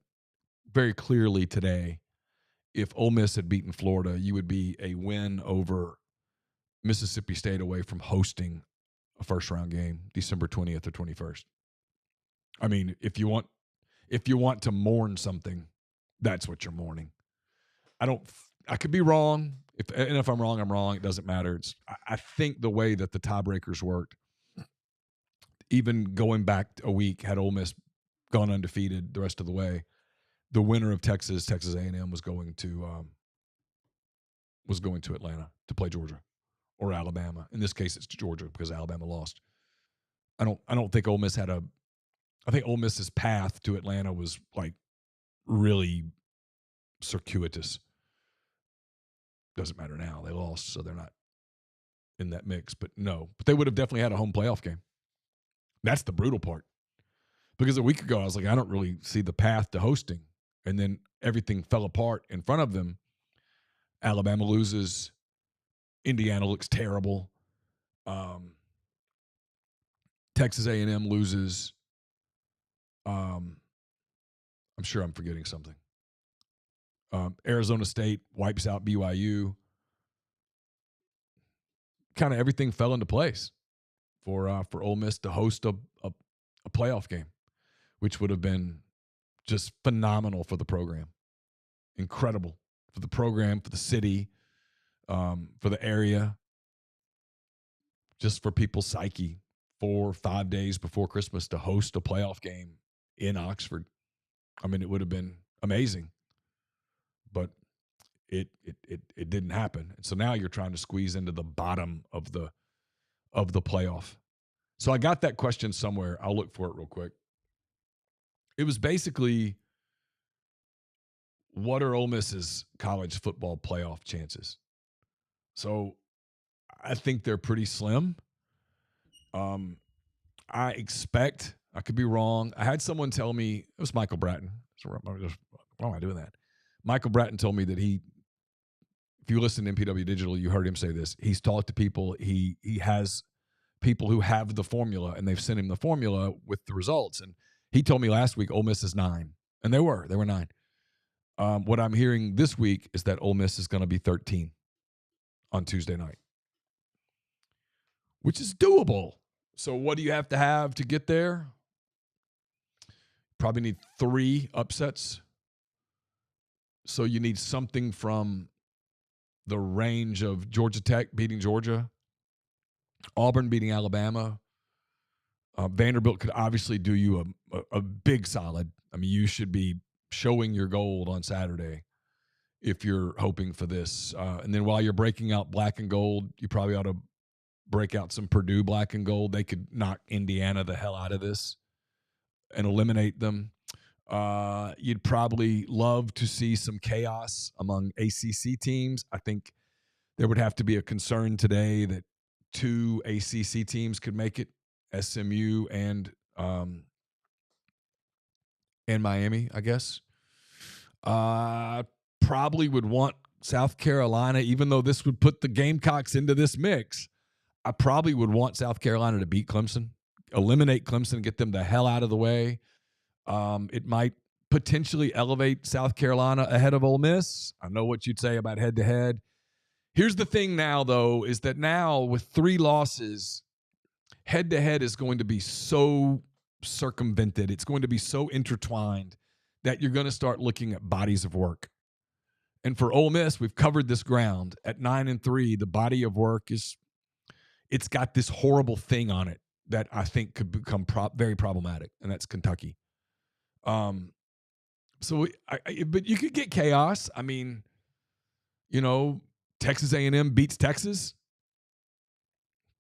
very clearly today, if Ole Miss had beaten Florida, you would be a win over Mississippi State away from hosting a first-round game, December 20th or 21st. I mean, if you want to mourn something, that's what you're mourning. I could be wrong. If I'm wrong, I'm wrong. It doesn't matter. I think the way that the tiebreakers worked, even going back a week, had Ole Miss gone undefeated the rest of the way, the winner of Texas A&M was going to Atlanta to play Georgia or Alabama. In this case, it's Georgia because Alabama lost. I don't think Ole Miss had I think Ole Miss's path to Atlanta was like really circuitous. Doesn't matter now. They lost, so they're not in that mix. But they would have definitely had a home playoff game. That's the brutal part. Because a week ago, I was like, I don't really see the path to hosting. And then everything fell apart in front of them. Alabama loses. Indiana looks terrible. Texas A&M loses. I'm sure I'm forgetting something. Arizona State wipes out BYU. Kind of everything fell into place for Ole Miss to host a playoff game, which would have been just phenomenal for the program. Incredible for the program, for the city, for the area, just for people's psyche. 4 or 5 days before Christmas to host a playoff game in Oxford. I mean, it would have been amazing, but it didn't happen. And so now you're trying to squeeze into the bottom of the playoff. So I got that question somewhere. I'll look for it real quick. It was basically, what are Ole Miss's college football playoff chances? So I think they're pretty slim. I expect, I could be wrong. I had someone tell me, it was Michael Bratton. Why am I doing that? Michael Bratton told me that if you listen to MPW Digital, you heard him say this. He's talked to people. He has people who have the formula, and they've sent him the formula with the results. And he told me last week Ole Miss is 9, and they were 9. What I'm hearing this week is that Ole Miss is going to be 13 on Tuesday night, which is doable. So what do you have to get there? Probably need 3 upsets. So you need something from the range of Georgia Tech beating Georgia, Auburn beating Alabama. Vanderbilt could obviously do you a big solid. I mean, you should be showing your gold on Saturday if you're hoping for this. And then while you're breaking out black and gold, you probably ought to break out some Purdue black and gold. They could knock Indiana the hell out of this and eliminate them. You'd probably love to see some chaos among ACC teams. I think there would have to be a concern today that 2 ACC teams could make it, SMU and Miami, I guess. Probably would want South Carolina, even though this would put the Gamecocks into this mix. I probably would want South Carolina to beat Clemson, eliminate Clemson, get them the hell out of the way. It might potentially elevate South Carolina ahead of Ole Miss. I know what you'd say about head-to-head. Here's the thing now, though, is that now with 3 losses, head-to-head is going to be so circumvented. It's going to be so intertwined that you're going to start looking at bodies of work. And for Ole Miss, we've covered this ground. At 9-3, the body of work it's got this horrible thing on it that I think could become very problematic, and that's Kentucky. But you could get chaos. I mean, Texas A&M beats Texas,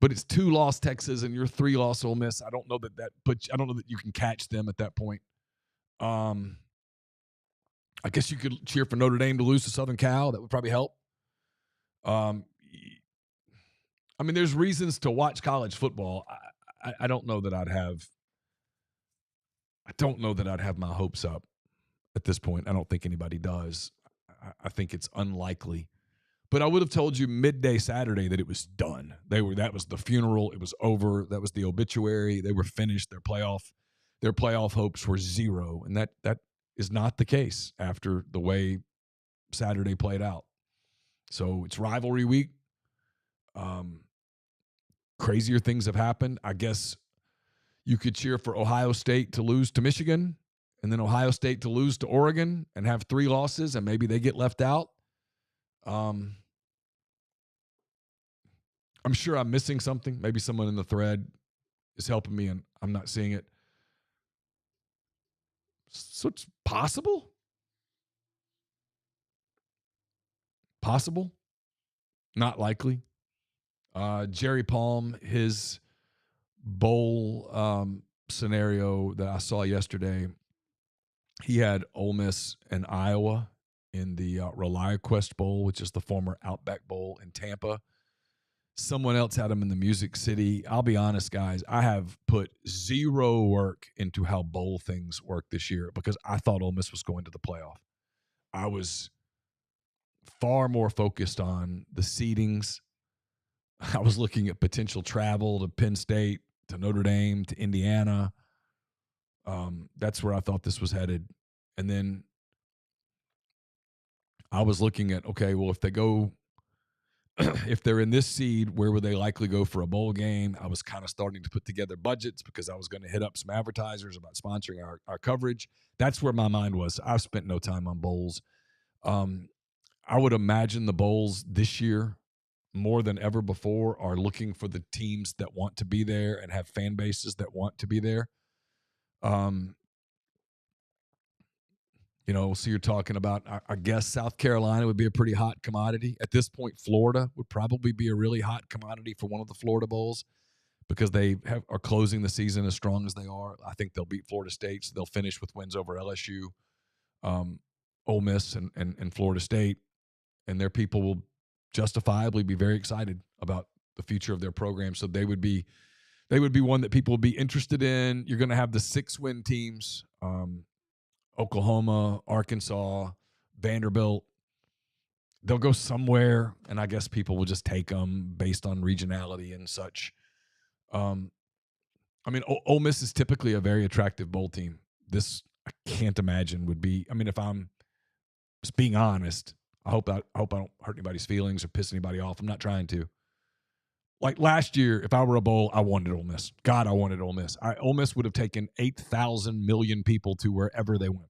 but it's 2-loss Texas and you're 3-loss Ole Miss. I don't know I don't know that you can catch them at that point. I guess you could cheer for Notre Dame to lose to Southern Cal. That would probably help. I mean, there's reasons to watch college football. I don't know that I'd have. I don't know that I'd have my hopes up at this point. I don't think anybody does. I think it's unlikely. But I would have told you midday Saturday that it was done. That was the funeral. It was over. That was the obituary. They were finished. Their playoff hopes were 0, and that is not the case after the way Saturday played out. So it's rivalry week. Crazier things have happened. I guess you could cheer for Ohio State to lose to Michigan, and then Ohio State to lose to Oregon and have 3 losses, and maybe they get left out. I'm sure I'm missing something. Maybe someone in the thread is helping me, and I'm not seeing it. So it's possible. Possible. Not likely. Jerry Palm, his bowl scenario that I saw yesterday. He had Ole Miss and Iowa in the ReliaQuest Bowl, which is the former Outback Bowl in Tampa. Someone else had him in the Music City. I'll be honest, guys, I have put zero work into how bowl things work this year because I thought Ole Miss was going to the playoff. I was far more focused on the seedings. I was looking at potential travel to Penn State, to Notre Dame, to Indiana. That's where I thought this was headed. And then I was looking at, okay, well, if they go, if they're in this seed, where would they likely go for a bowl game? I was kind of starting to put together budgets because I was going to hit up some advertisers about sponsoring our coverage. That's where my mind was. I've spent no time on bowls. I would imagine the bowls this year, more than ever before, are looking for the teams that want to be there and have fan bases that want to be there. So you're talking about, I guess South Carolina would be a pretty hot commodity. At this point, Florida would probably be a really hot commodity for one of the Florida Bowls because they are closing the season as strong as they are. I think they'll beat Florida State, so they'll finish with wins over LSU, Ole Miss, and Florida State. And their people will justifiably be very excited about the future of their program. So they would be one that people would be interested in. You're going to have the 6-win teams. Oklahoma, Arkansas, Vanderbilt. They'll go somewhere, and I guess people will just take them based on regionality and such. Ole Miss is typically a very attractive bowl team. This, I can't imagine, would be. If I'm just being honest, I hope I don't hurt anybody's feelings or piss anybody off. I'm not trying to. Like last year, if I were a bowl, I wanted Ole Miss. God, I wanted Ole Miss. Ole Miss would have taken 8,000 million people to wherever they went.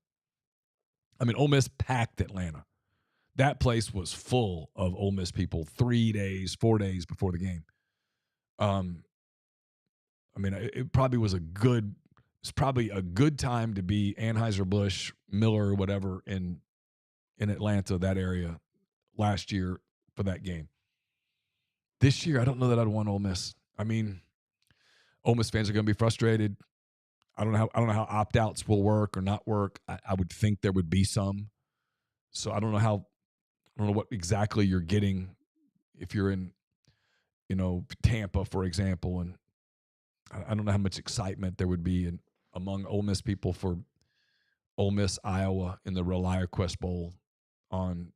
Ole Miss packed Atlanta. That place was full of Ole Miss people 3 days, 4 days before the game. It probably was it's probably a good time to be Anheuser-Busch, Miller, whatever in Atlanta, that area last year for that game. This year, I don't know that I'd want Ole Miss. Ole Miss fans are going to be frustrated. I don't know how opt-outs will work or not work. I would think there would be some. So I don't know what exactly you're getting if you're in, Tampa, for example, and I don't know how much excitement there would be among Ole Miss people for Ole Miss, Iowa in the ReliaQuest Bowl on,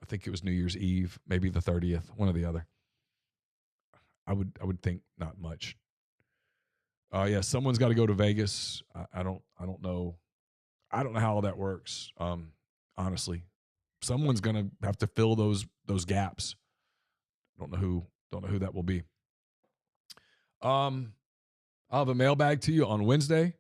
I think it was New Year's Eve, maybe the 30th, one or the other. I would think not much. Someone's got to go to Vegas. I don't know. I don't know how all that works. Honestly, someone's gonna have to fill those gaps. Don't know who that will be. I'll have a mailbag to you on Wednesday.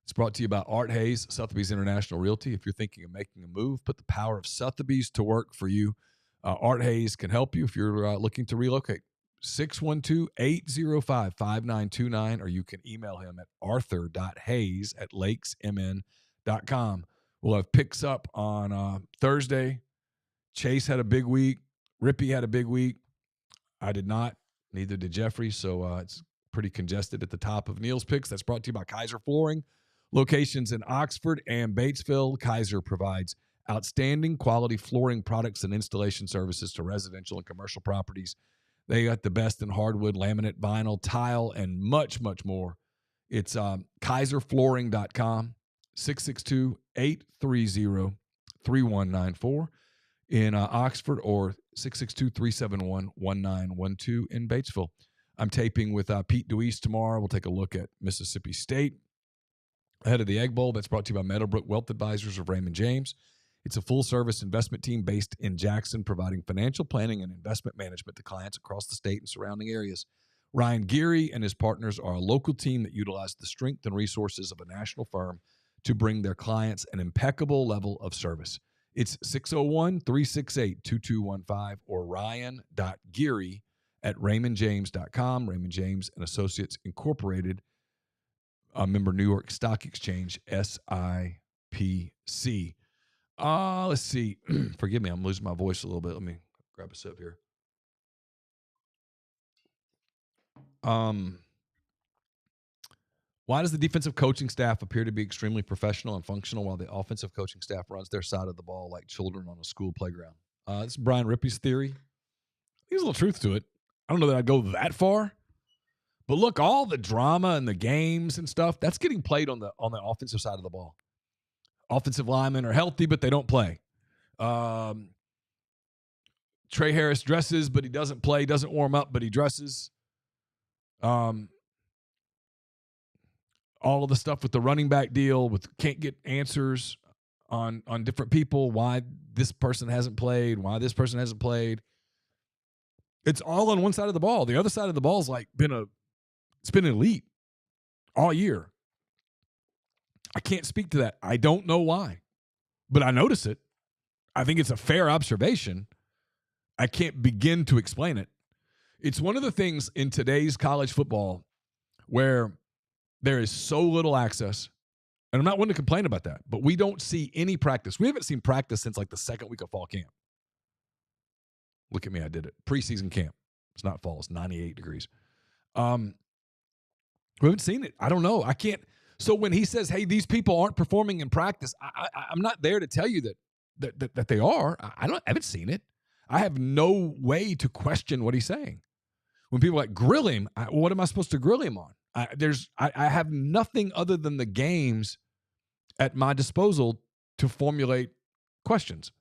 It's brought to you by Art Hayes, Sotheby's International Realty. If you're thinking of making a move, put the power of Sotheby's to work for you. Art Hayes can help you if you're looking to relocate. 612-805-5929, or you can email him at arthur.hayes@lakesmn.com. We'll have picks up on Thursday. Chase had a big week. Rippy had a big week. I did not. Neither did Jeffrey. So it's pretty congested at the top of Neal's picks. That's brought to you by Kaiser Flooring. Locations in Oxford and Batesville. Kaiser provides outstanding quality flooring products and installation services to residential and commercial properties. They got the best in hardwood, laminate, vinyl, tile, and much, much more. It's KaiserFlooring.com, 662-830-3194 in Oxford, or 662-371-1912 in Batesville. I'm taping with Pete DeWeese tomorrow. We'll take a look at Mississippi State ahead of the Egg Bowl. That's brought to you by Meadowbrook Wealth Advisors of Raymond James. It's a full-service investment team based in Jackson, providing financial planning and investment management to clients across the state and surrounding areas. Ryan Geary and his partners are a local team that utilize the strength and resources of a national firm to bring their clients an impeccable level of service. It's 601-368-2215 or ryan.geary@raymondjames.com. Raymond James and Associates Incorporated, a member New York Stock Exchange, SIPC. Let's see. Forgive me, I'm losing my voice a little bit. Let me grab a sip here. Why does the defensive coaching staff appear to be extremely professional and functional while the offensive coaching staff runs their side of the ball like children on a school playground? This is Brian Rippey's theory. There's a little truth to it. I don't know that I'd go that far. But look, all the drama and the games and stuff, that's getting played on the offensive side of the ball. Offensive linemen are healthy, but they don't play. Trey Harris dresses, but he doesn't play. Doesn't warm up, but he dresses. All of the stuff with the running back deal, with can't get answers on different people, why this person hasn't played, why this person hasn't played. It's all on one side of the ball. The other side of the ball is like it's been elite all year. I can't speak to that. I don't know why, but I notice it. I think it's a fair observation. I can't begin to explain it. It's one of the things in today's college football where there is so little access, and I'm not one to complain about that, but we don't see any practice. We haven't seen practice since like the second week of fall camp. Look at me, I did it. Preseason camp. It's not fall. It's 98 degrees. We haven't seen it. I don't know. I can't. So when he says, hey, these people aren't performing in practice, I'm not there to tell you that they are. I haven't seen it. I have no way to question what he's saying. When people like grill him, what am I supposed to grill him on? I have nothing other than the games at my disposal to formulate questions,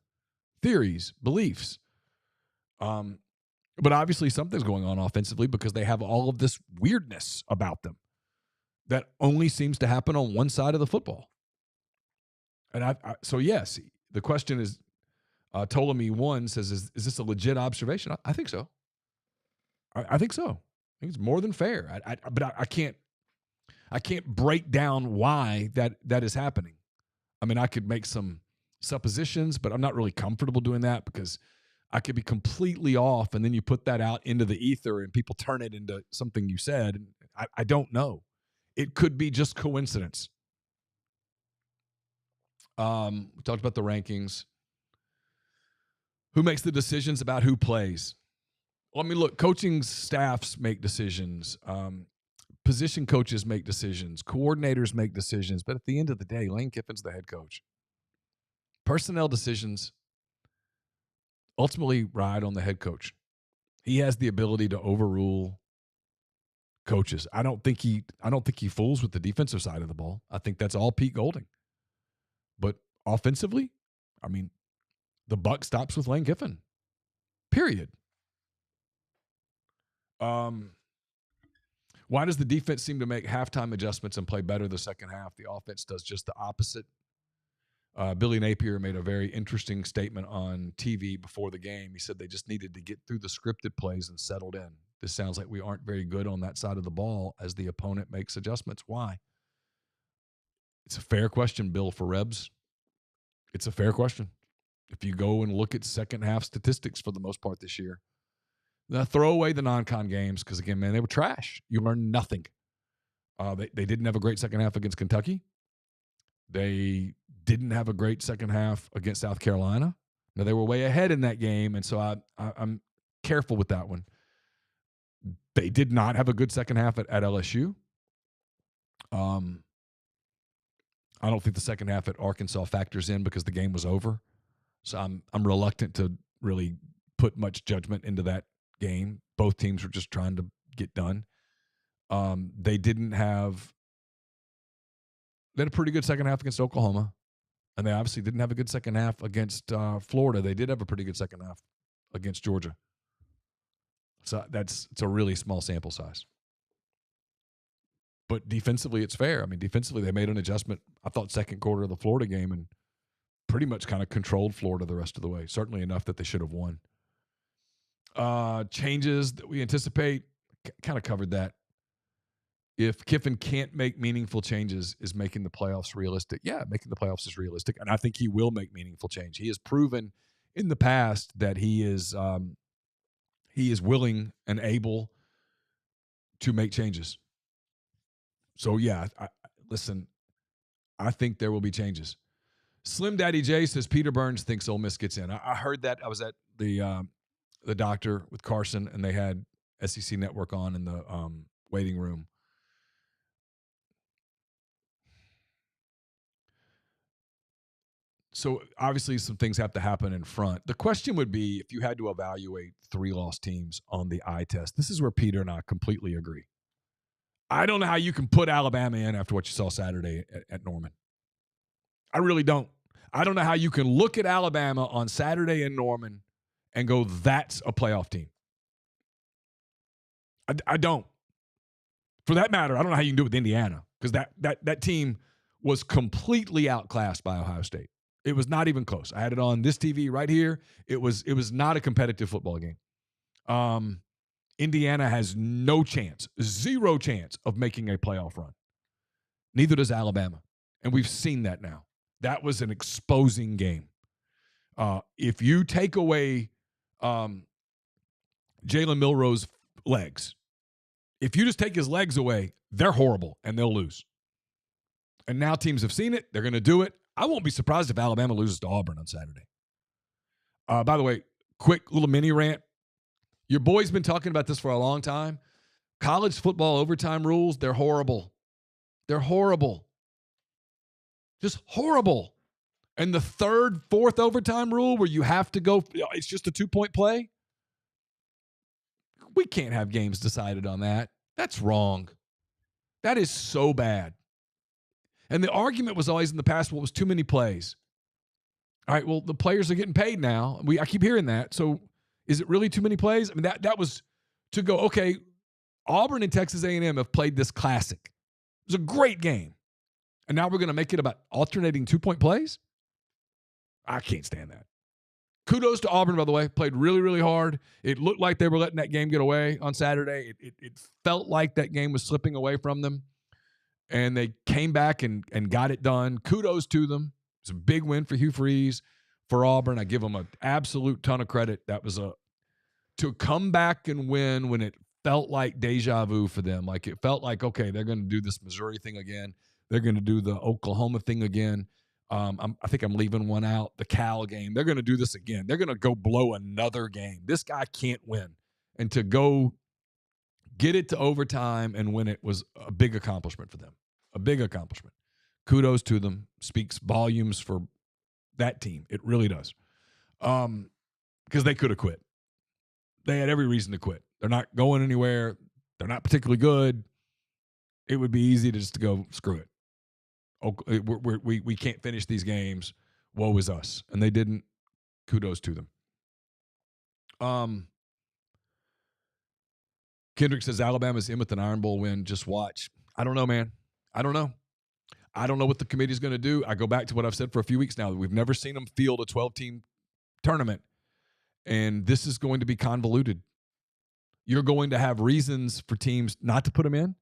theories, beliefs. But obviously something's going on offensively because they have all of this weirdness about them that only seems to happen on one side of the football. And so yes, the question is, Ptolemy 1 says, is this a legit observation? I think so. I think so. I think it's more than fair. But I can't break down why that is happening. I mean, I could make some suppositions, but I'm not really comfortable doing that because I could be completely off, and then you put that out into the ether and people turn it into something you said. And I don't know. It could be just coincidence. We talked about the rankings. Who makes the decisions about who plays? Well, I mean, look, coaching staffs make decisions. Position coaches make decisions. Coordinators make decisions. But at the end of the day, Lane Kiffin's the head coach. Personnel decisions ultimately ride on the head coach. He has the ability to overrule coaches. I don't think he fools with the defensive side of the ball. I think that's all Pete Golding. But offensively, I mean, the buck stops with Lane Kiffin. Period. Why does the defense seem to make halftime adjustments and play better the second half? The offense does just the opposite. Billy Napier made a very interesting statement on TV before the game. He said they just needed to get through the scripted plays and settled in. This sounds like we aren't very good on that side of the ball as the opponent makes adjustments. Why? It's a fair question, Bill, for Rebs. It's a fair question. If you go and look at second half statistics for the most part this year, now throw away the non-con games because, again, man, they were trash. You learned nothing. They didn't have a great second half against Kentucky. They didn't have a great second half against South Carolina. Now, they were way ahead in that game, and so I'm careful with that one. They did not have a good second half at LSU. I don't think the second half at Arkansas factors in because the game was over. So I'm reluctant to really put much judgment into that game. Both teams were just trying to get done. They had a pretty good second half against Oklahoma, and they obviously didn't have a good second half against Florida. They did have a pretty good second half against Georgia. So it's a really small sample size. But defensively, it's fair. I mean, defensively, they made an adjustment, I thought, second quarter of the Florida game and pretty much kind of controlled Florida the rest of the way, certainly enough that they should have won. Changes that we anticipate, kind of covered that. If Kiffin can't make meaningful changes, is making the playoffs realistic? Yeah, making the playoffs is realistic, and I think he will make meaningful change. He has proven in the past that he is willing and able to make changes. So, yeah, listen, I think there will be changes. Slim Daddy J says Peter Burns thinks Ole Miss gets in. I heard that. I was at the doctor with Carson, and they had SEC Network on in the waiting room. So obviously some things have to happen in front. The question would be if you had to evaluate 3 lost teams on the eye test. This is where Peter and I completely agree. I don't know how you can put Alabama in after what you saw Saturday at Norman. I really don't. I don't know how you can look at Alabama on Saturday in Norman and go, that's a playoff team. I don't. For that matter, I don't know how you can do it with Indiana because that team was completely outclassed by Ohio State. It was not even close. I had it on this TV right here. It was not a competitive football game. Indiana has no chance, zero chance of making a playoff run. Neither does Alabama. And we've seen that now. That was an exposing game. If you take away Jalen Milroe's legs, if you just take his legs away, they're horrible and they'll lose. And now teams have seen it. They're going to do it. I won't be surprised if Alabama loses to Auburn on Saturday. By the way, quick little mini rant. Your boy's been talking about this for a long time. College football overtime rules, they're horrible. They're horrible. Just horrible. And the third, fourth overtime rule where you have to go, it's just a 2-point play. We can't have games decided on that. That's wrong. That is so bad. And the argument was always in the past, well, it was too many plays. All right, well, the players are getting paid now. I keep hearing that. So is it really too many plays? I mean, that was to go, okay, Auburn and Texas A&M have played this classic. It was a great game. And now we're going to make it about alternating 2-point plays? I can't stand that. Kudos to Auburn, by the way. Played really, really hard. It looked like they were letting that game get away on Saturday. It felt like that game was slipping away from them. And they came back and got it done. Kudos to them. It's a big win for Hugh Freeze, for Auburn. I give them an absolute ton of credit. That was to come back and win when it felt like deja vu for them. Like it felt like, okay, they're going to do this Missouri thing again. They're going to do the Oklahoma thing again. I think I'm leaving one out, the Cal game. They're going to do this again. They're going to go blow another game. This guy can't win. And to go get it to overtime and win it was a big accomplishment for them. A big accomplishment. Kudos to them. Speaks volumes for that team. It really does. Because they could have quit. They had every reason to quit. They're not going anywhere. They're not particularly good. It would be easy to just go, screw it. We can't finish these games. Woe is us. And they didn't. Kudos to them. Kendrick says Alabama's in with an Iron Bowl win. Just watch. I don't know, man. I don't know. I don't know what the committee's going to do. I go back to what I've said for a few weeks now. We've never seen them field a 12-team tournament. And this is going to be convoluted. You're going to have reasons for teams not to put them in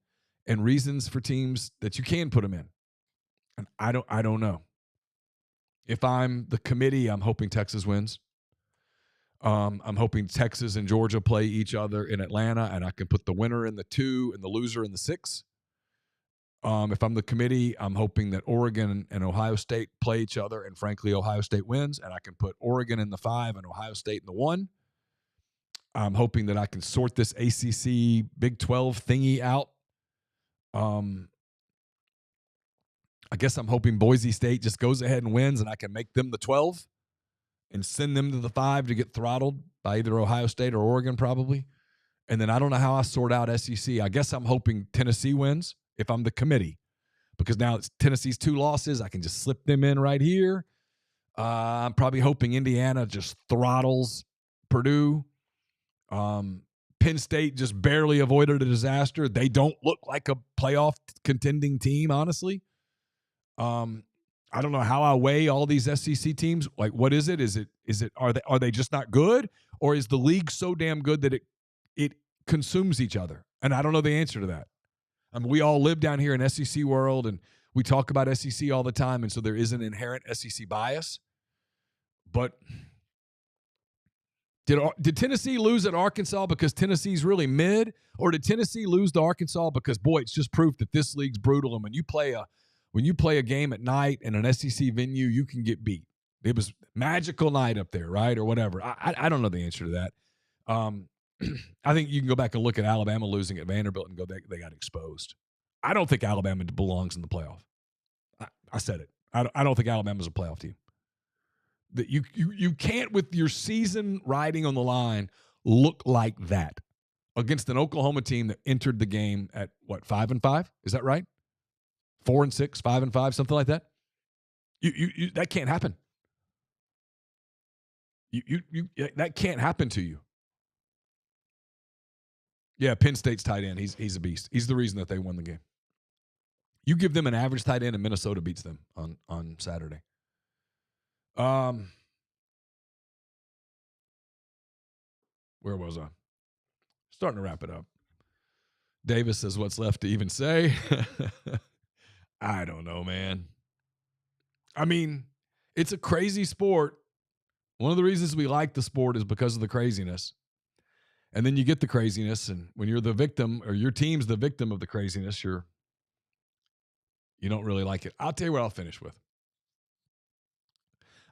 and reasons for teams that you can put them in. And I don't know. If I'm the committee, I'm hoping Texas wins. I'm hoping Texas and Georgia play each other in Atlanta, and I can put the winner in the 2 and the loser in the 6. If I'm the committee, I'm hoping that Oregon and Ohio State play each other, and frankly, Ohio State wins, and I can put Oregon in the 5 and Ohio State in the 1. I'm hoping that I can sort this ACC Big 12 thingy out. I guess I'm hoping Boise State just goes ahead and wins, and I can make them the 12 and send them to the 5 to get throttled by either Ohio State or Oregon probably. And then I don't know how I sort out SEC. I guess I'm hoping Tennessee wins if I'm the committee, because now it's Tennessee's 2 losses. I can just slip them in right here. I'm probably hoping Indiana just throttles Purdue. Penn State just barely avoided a disaster. They don't look like a playoff contending team, honestly. I don't know how I weigh all these SEC teams. Like, what is it? Are they just not good, or is the league so damn good that it consumes each other? And I don't know the answer to that. I mean, we all live down here in SEC world, and we talk about SEC all the time, and so there is an inherent SEC bias. But did Tennessee lose at Arkansas because Tennessee's really mid, or did Tennessee lose to Arkansas because, boy, it's just proof that this league's brutal, and when you play a game at night in an SEC venue, you can get beat. It was magical night up there, right, or whatever. I don't know the answer to that. I think you can go back and look at Alabama losing at Vanderbilt and go, they got exposed. I don't think Alabama belongs in the playoff. I said it. I don't think Alabama's a playoff team. that you can't, with your season riding on the line, look like that against an Oklahoma team that entered the game at what, 5-5? Is that right? 4-6, 5-5, something like that. You that can't happen. That can't happen to you. Yeah, Penn State's tight end. He's a beast. He's the reason that they won the game. You give them an average tight end, and Minnesota beats them on Saturday. Where was I? Starting to wrap it up. Davis says, what's left to even say? I don't know, man. I mean, it's a crazy sport. One of the reasons we like the sport is because of the craziness. And then you get the craziness, and when you're the victim, or your team's the victim of the craziness, you don't really like it. I'll tell you what I'll finish with.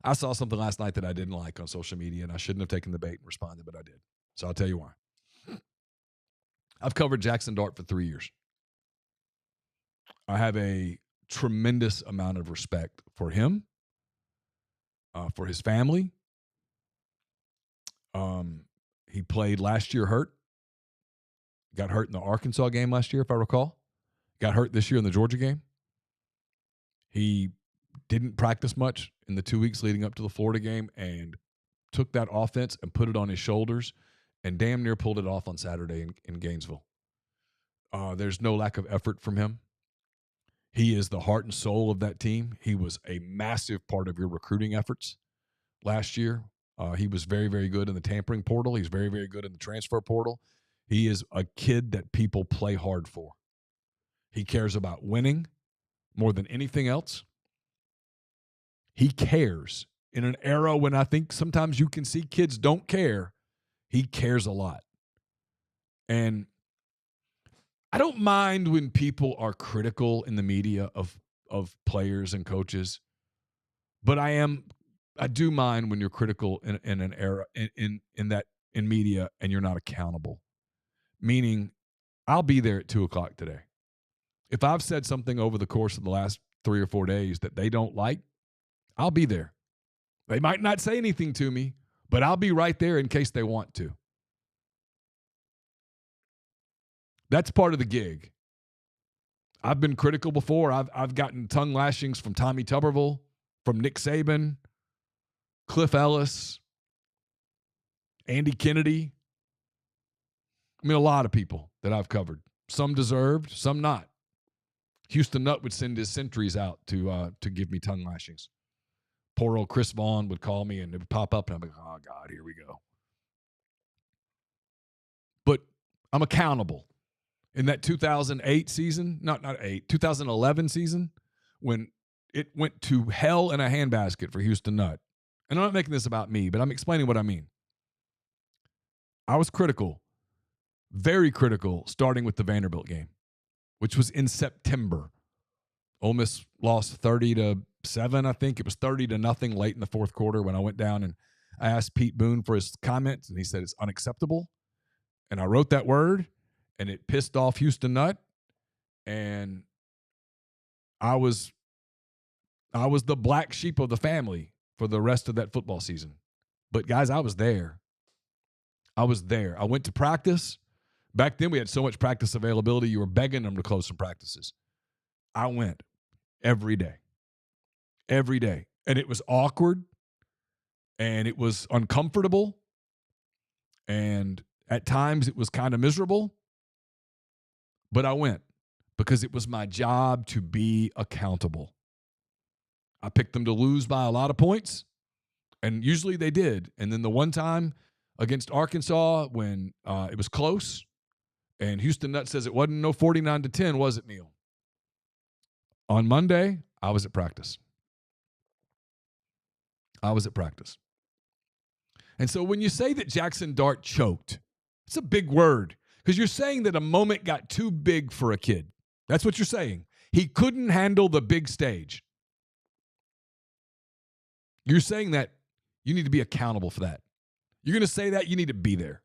I saw something last night that I didn't like on social media, and I shouldn't have taken the bait and responded, but I did. So I'll tell you why. I've covered Jackson Dart for 3 years. I have a tremendous amount of respect for him, for his family. He played last year hurt. Got hurt in the Arkansas game last year, if I recall. Got hurt this year in the Georgia game. He didn't practice much in the 2 weeks leading up to the Florida game and took that offense and put it on his shoulders and damn near pulled it off on Saturday in Gainesville. There's no lack of effort from him. He is the heart and soul of that team. He was a massive part of your recruiting efforts last year. He was very, very good in the tampering portal. He's very, very good in the transfer portal. He is a kid that people play hard for. He cares about winning more than anything else. He cares. In an era when I think sometimes you can see kids don't care, he cares a lot. And I don't mind when people are critical in the media of players and coaches, but I do mind when you're critical in an era in media and you're not accountable. Meaning, I'll be there at 2:00 today. If I've said something over the course of the last 3 or 4 days that they don't like, I'll be there. They might not say anything to me, but I'll be right there in case they want to. That's part of the gig. I've been critical before. I've gotten tongue lashings from Tommy Tuberville, from Nick Saban, Cliff Ellis, Andy Kennedy. I mean, a lot of people that I've covered. Some deserved, some not. Houston Nutt would send his sentries out to give me tongue lashings. Poor old Chris Vaughn would call me and it would pop up, and I'm like, oh, God, here we go. But I'm accountable. In that 2008 season, not 2011 season, when it went to hell in a handbasket for Houston Nutt. And I'm not making this about me, but I'm explaining what I mean. I was critical, very critical, starting with the Vanderbilt game, which was in September. Ole Miss lost 30-7, I think. It was 30-0 late in the fourth quarter when I went down and I asked Pete Boone for his comments, and he said it's unacceptable. And I wrote that word, and it pissed off Houston Nutt. And I was the black sheep of the family for the rest of that football season. But, guys, I was there. I went to practice. Back then we had so much practice availability, you were begging them to close some practices. I went every day. And it was awkward, and it was uncomfortable, and at times it was kind of miserable. But I went because it was my job to be accountable. I picked them to lose by a lot of points, and usually they did. And then the one time against Arkansas when it was close, and Houston Nutt says it wasn't no 49-10, was it, Neal? On Monday, I was at practice. And so when you say that Jackson Dart choked, it's a big word. Because you're saying that a moment got too big for a kid. That's what you're saying. He couldn't handle the big stage. You're saying that you need to be accountable for that. You're going to say that, you need to be there.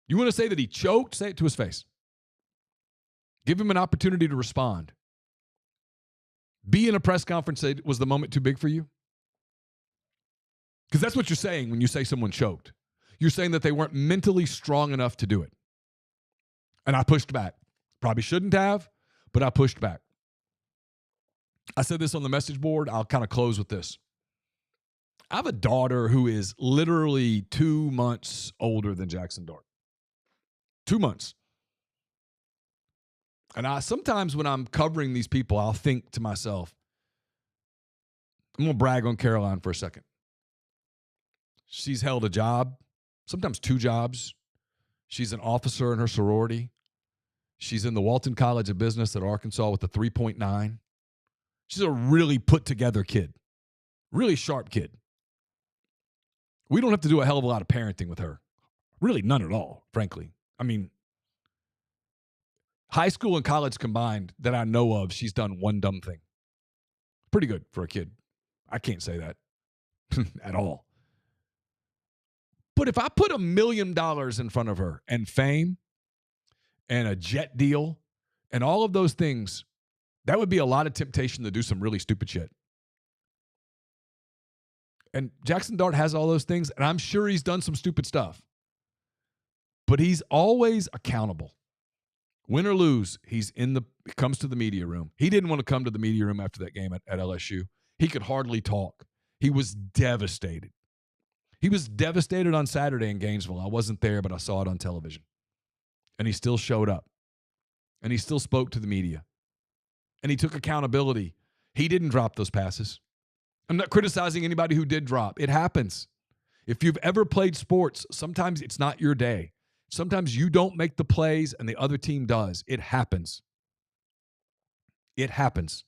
You want to say that he choked? Say it to his face. Give him an opportunity to respond. Be in a press conference, say, was the moment too big for you? Because that's what you're saying when you say someone choked. You're saying that they weren't mentally strong enough to do it. And I pushed back. Probably shouldn't have, but I pushed back. I said this on the message board. I'll kind of close with this. I have a daughter who is literally 2 months older than Jackson Dart. 2 months. And sometimes when I'm covering these people, I'll think to myself, I'm going to brag on Caroline for a second. She's held a job, sometimes 2 jobs. She's an officer in her sorority. She's in the Walton College of Business at Arkansas with a 3.9. She's a really put-together kid, really sharp kid. We don't have to do a hell of a lot of parenting with her. Really none at all, frankly. I mean, high school and college combined that I know of, she's done one dumb thing. Pretty good for a kid. I can't say that at all. But if I put $1 million in front of her and fame and a jet deal and all of those things, that would be a lot of temptation to do some really stupid shit. And Jackson Dart has all those things, and I'm sure he's done some stupid stuff. But he's always accountable. Win or lose, he comes to the media room. He didn't want to come to the media room after that game at LSU. He could hardly talk. He was devastated. He was devastated on Saturday in Gainesville. I wasn't there, but I saw it on television. And he still showed up. And he still spoke to the media. And he took accountability. He didn't drop those passes. I'm not criticizing anybody who did drop. It happens. If you've ever played sports, sometimes it's not your day. Sometimes you don't make the plays and the other team does. It happens. It happens.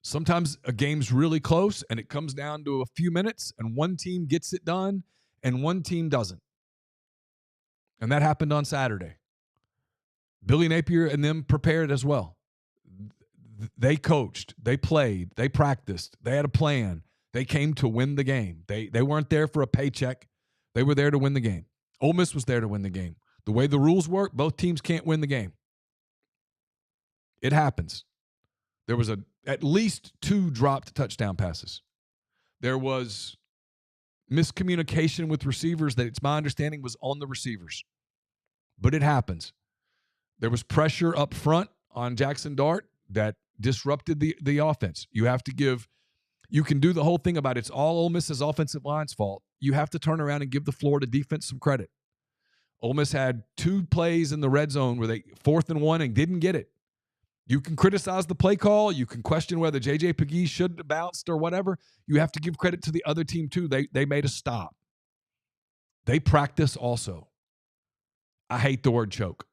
Sometimes a game's really close and it comes down to a few minutes and one team gets it done and one team doesn't. And that happened on Saturday. Billy Napier and them prepared as well. They coached, they played, they practiced, they had a plan. They came to win the game. They weren't there for a paycheck. They were there to win the game. Ole Miss was there to win the game. The way the rules work, both teams can't win the game. It happens. There was at least 2 dropped touchdown passes. There was miscommunication with receivers that it's my understanding was on the receivers. But it happens. There was pressure up front on Jackson Dart that disrupted the offense. You can do the whole thing about it's all Ole Miss's offensive line's fault. You have to turn around and give the Florida defense some credit. Ole Miss had 2 plays in the red zone where they 4th and 1 and didn't get it. You can criticize the play call. You can question whether J.J. Pegues should have bounced or whatever. You have to give credit to the other team too. They made a stop. They practice also. I hate the word choke.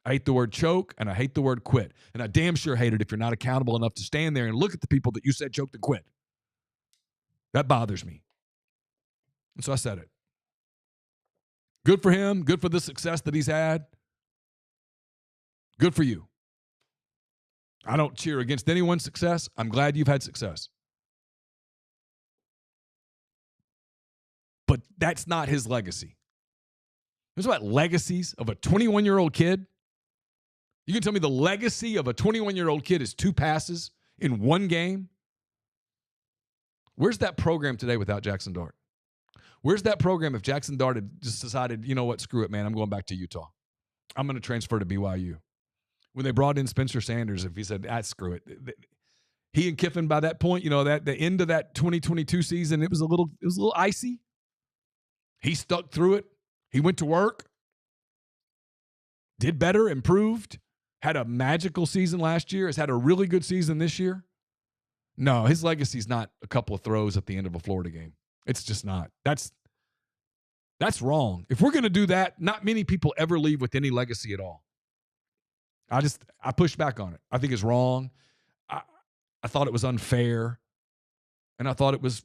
I hate the word choke, and I hate the word quit. And I damn sure hate it if you're not accountable enough to stand there and look at the people that you said choked and quit. That bothers me. And so I said it. Good for him. Good for the success that he's had. Good for you. I don't cheer against anyone's success. I'm glad you've had success. But that's not his legacy. There's about legacies of a 21-year-old kid. You can tell me the legacy of a 21-year-old kid is 2 passes in one game? Where's that program today without Jackson Dart? Where's that program if Jackson Dart had just decided, you know what, screw it, man, I'm going back to Utah. I'm going to transfer to BYU. When they brought in Spencer Sanders, if he said, screw it. He and Kiffin by that point, that the end of that 2022 season, it was a little icy. He stuck through it. He went to work, did better, improved, had a magical season last year, has had a really good season this year. No, his legacy's not a couple of throws at the end of a Florida game. It's just not. That's wrong. If we're going to do that, not many people ever leave with any legacy at all. I pushed back on it. I think it's wrong. I thought it was unfair, and I thought it was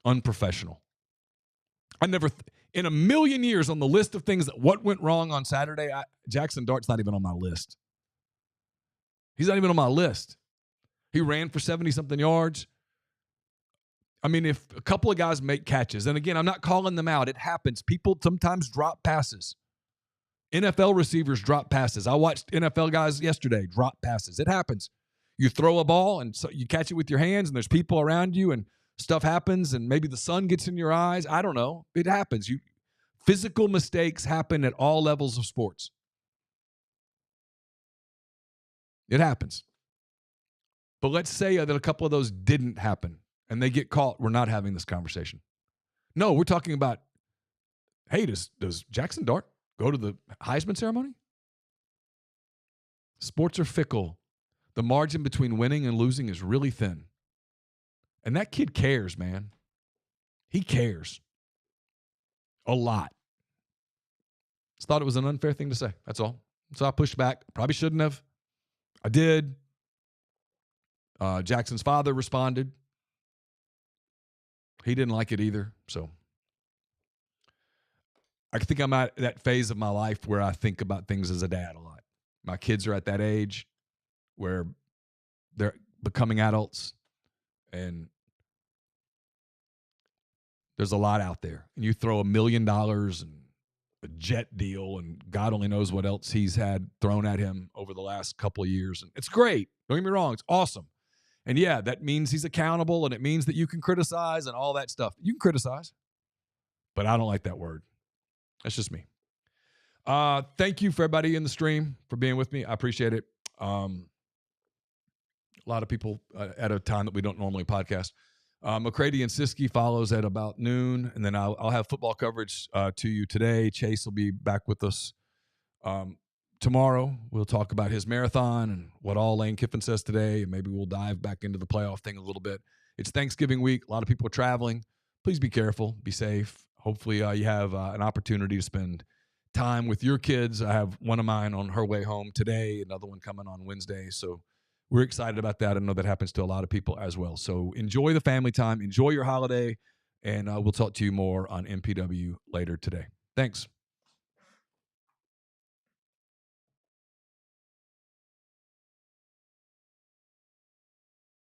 unprofessional. I never, in a million years on the list of things what went wrong on Saturday, Jackson Dart's not even on my list. He's not even on my list. He ran for 70-something yards. I mean, if a couple of guys make catches, and again, I'm not calling them out. It happens. People sometimes drop passes. NFL receivers drop passes. I watched NFL guys yesterday drop passes. It happens. You throw a ball and so you catch it with your hands and there's people around you and stuff happens and maybe the sun gets in your eyes. I don't know. It happens. Physical mistakes happen at all levels of sports. It happens. But let's say that a couple of those didn't happen and they get caught. We're not having this conversation. No, we're talking about, hey, does Jackson Dart go to the Heisman ceremony? Sports are fickle. The margin between winning and losing is really thin. And that kid cares, man. He cares a lot. Just thought it was an unfair thing to say. That's all. So I pushed back. Probably shouldn't have. I did. Jackson's father responded. He didn't like it either. So I think I'm at that phase of my life where I think about things as a dad a lot. My kids are at that age where they're becoming adults and there's a lot out there. And you throw $1 million and a jet deal and God only knows what else he's had thrown at him over the last couple of years. And it's great. Don't get me wrong. It's awesome. And yeah, that means he's accountable and it means that you can criticize and all that stuff. You can criticize, but I don't like that word. That's just me. Thank you for everybody in the stream for being with me. I appreciate it. A lot of people at a time that we don't normally podcast. McCready and Siskey follows at about noon, and then I'll have football coverage to you today. Chase will be back with us tomorrow. We'll talk about his marathon and what all Lane Kiffin says today, and maybe we'll dive back into the playoff thing a little bit. It's Thanksgiving week. A lot of people are traveling. Please be careful. Be safe. Hopefully you have an opportunity to spend time with your kids. I have one of mine on her way home today, another one coming on Wednesday. So we're excited about that. I know that happens to a lot of people as well. So enjoy the family time. Enjoy your holiday. And we'll talk to you more on MPW later today. Thanks.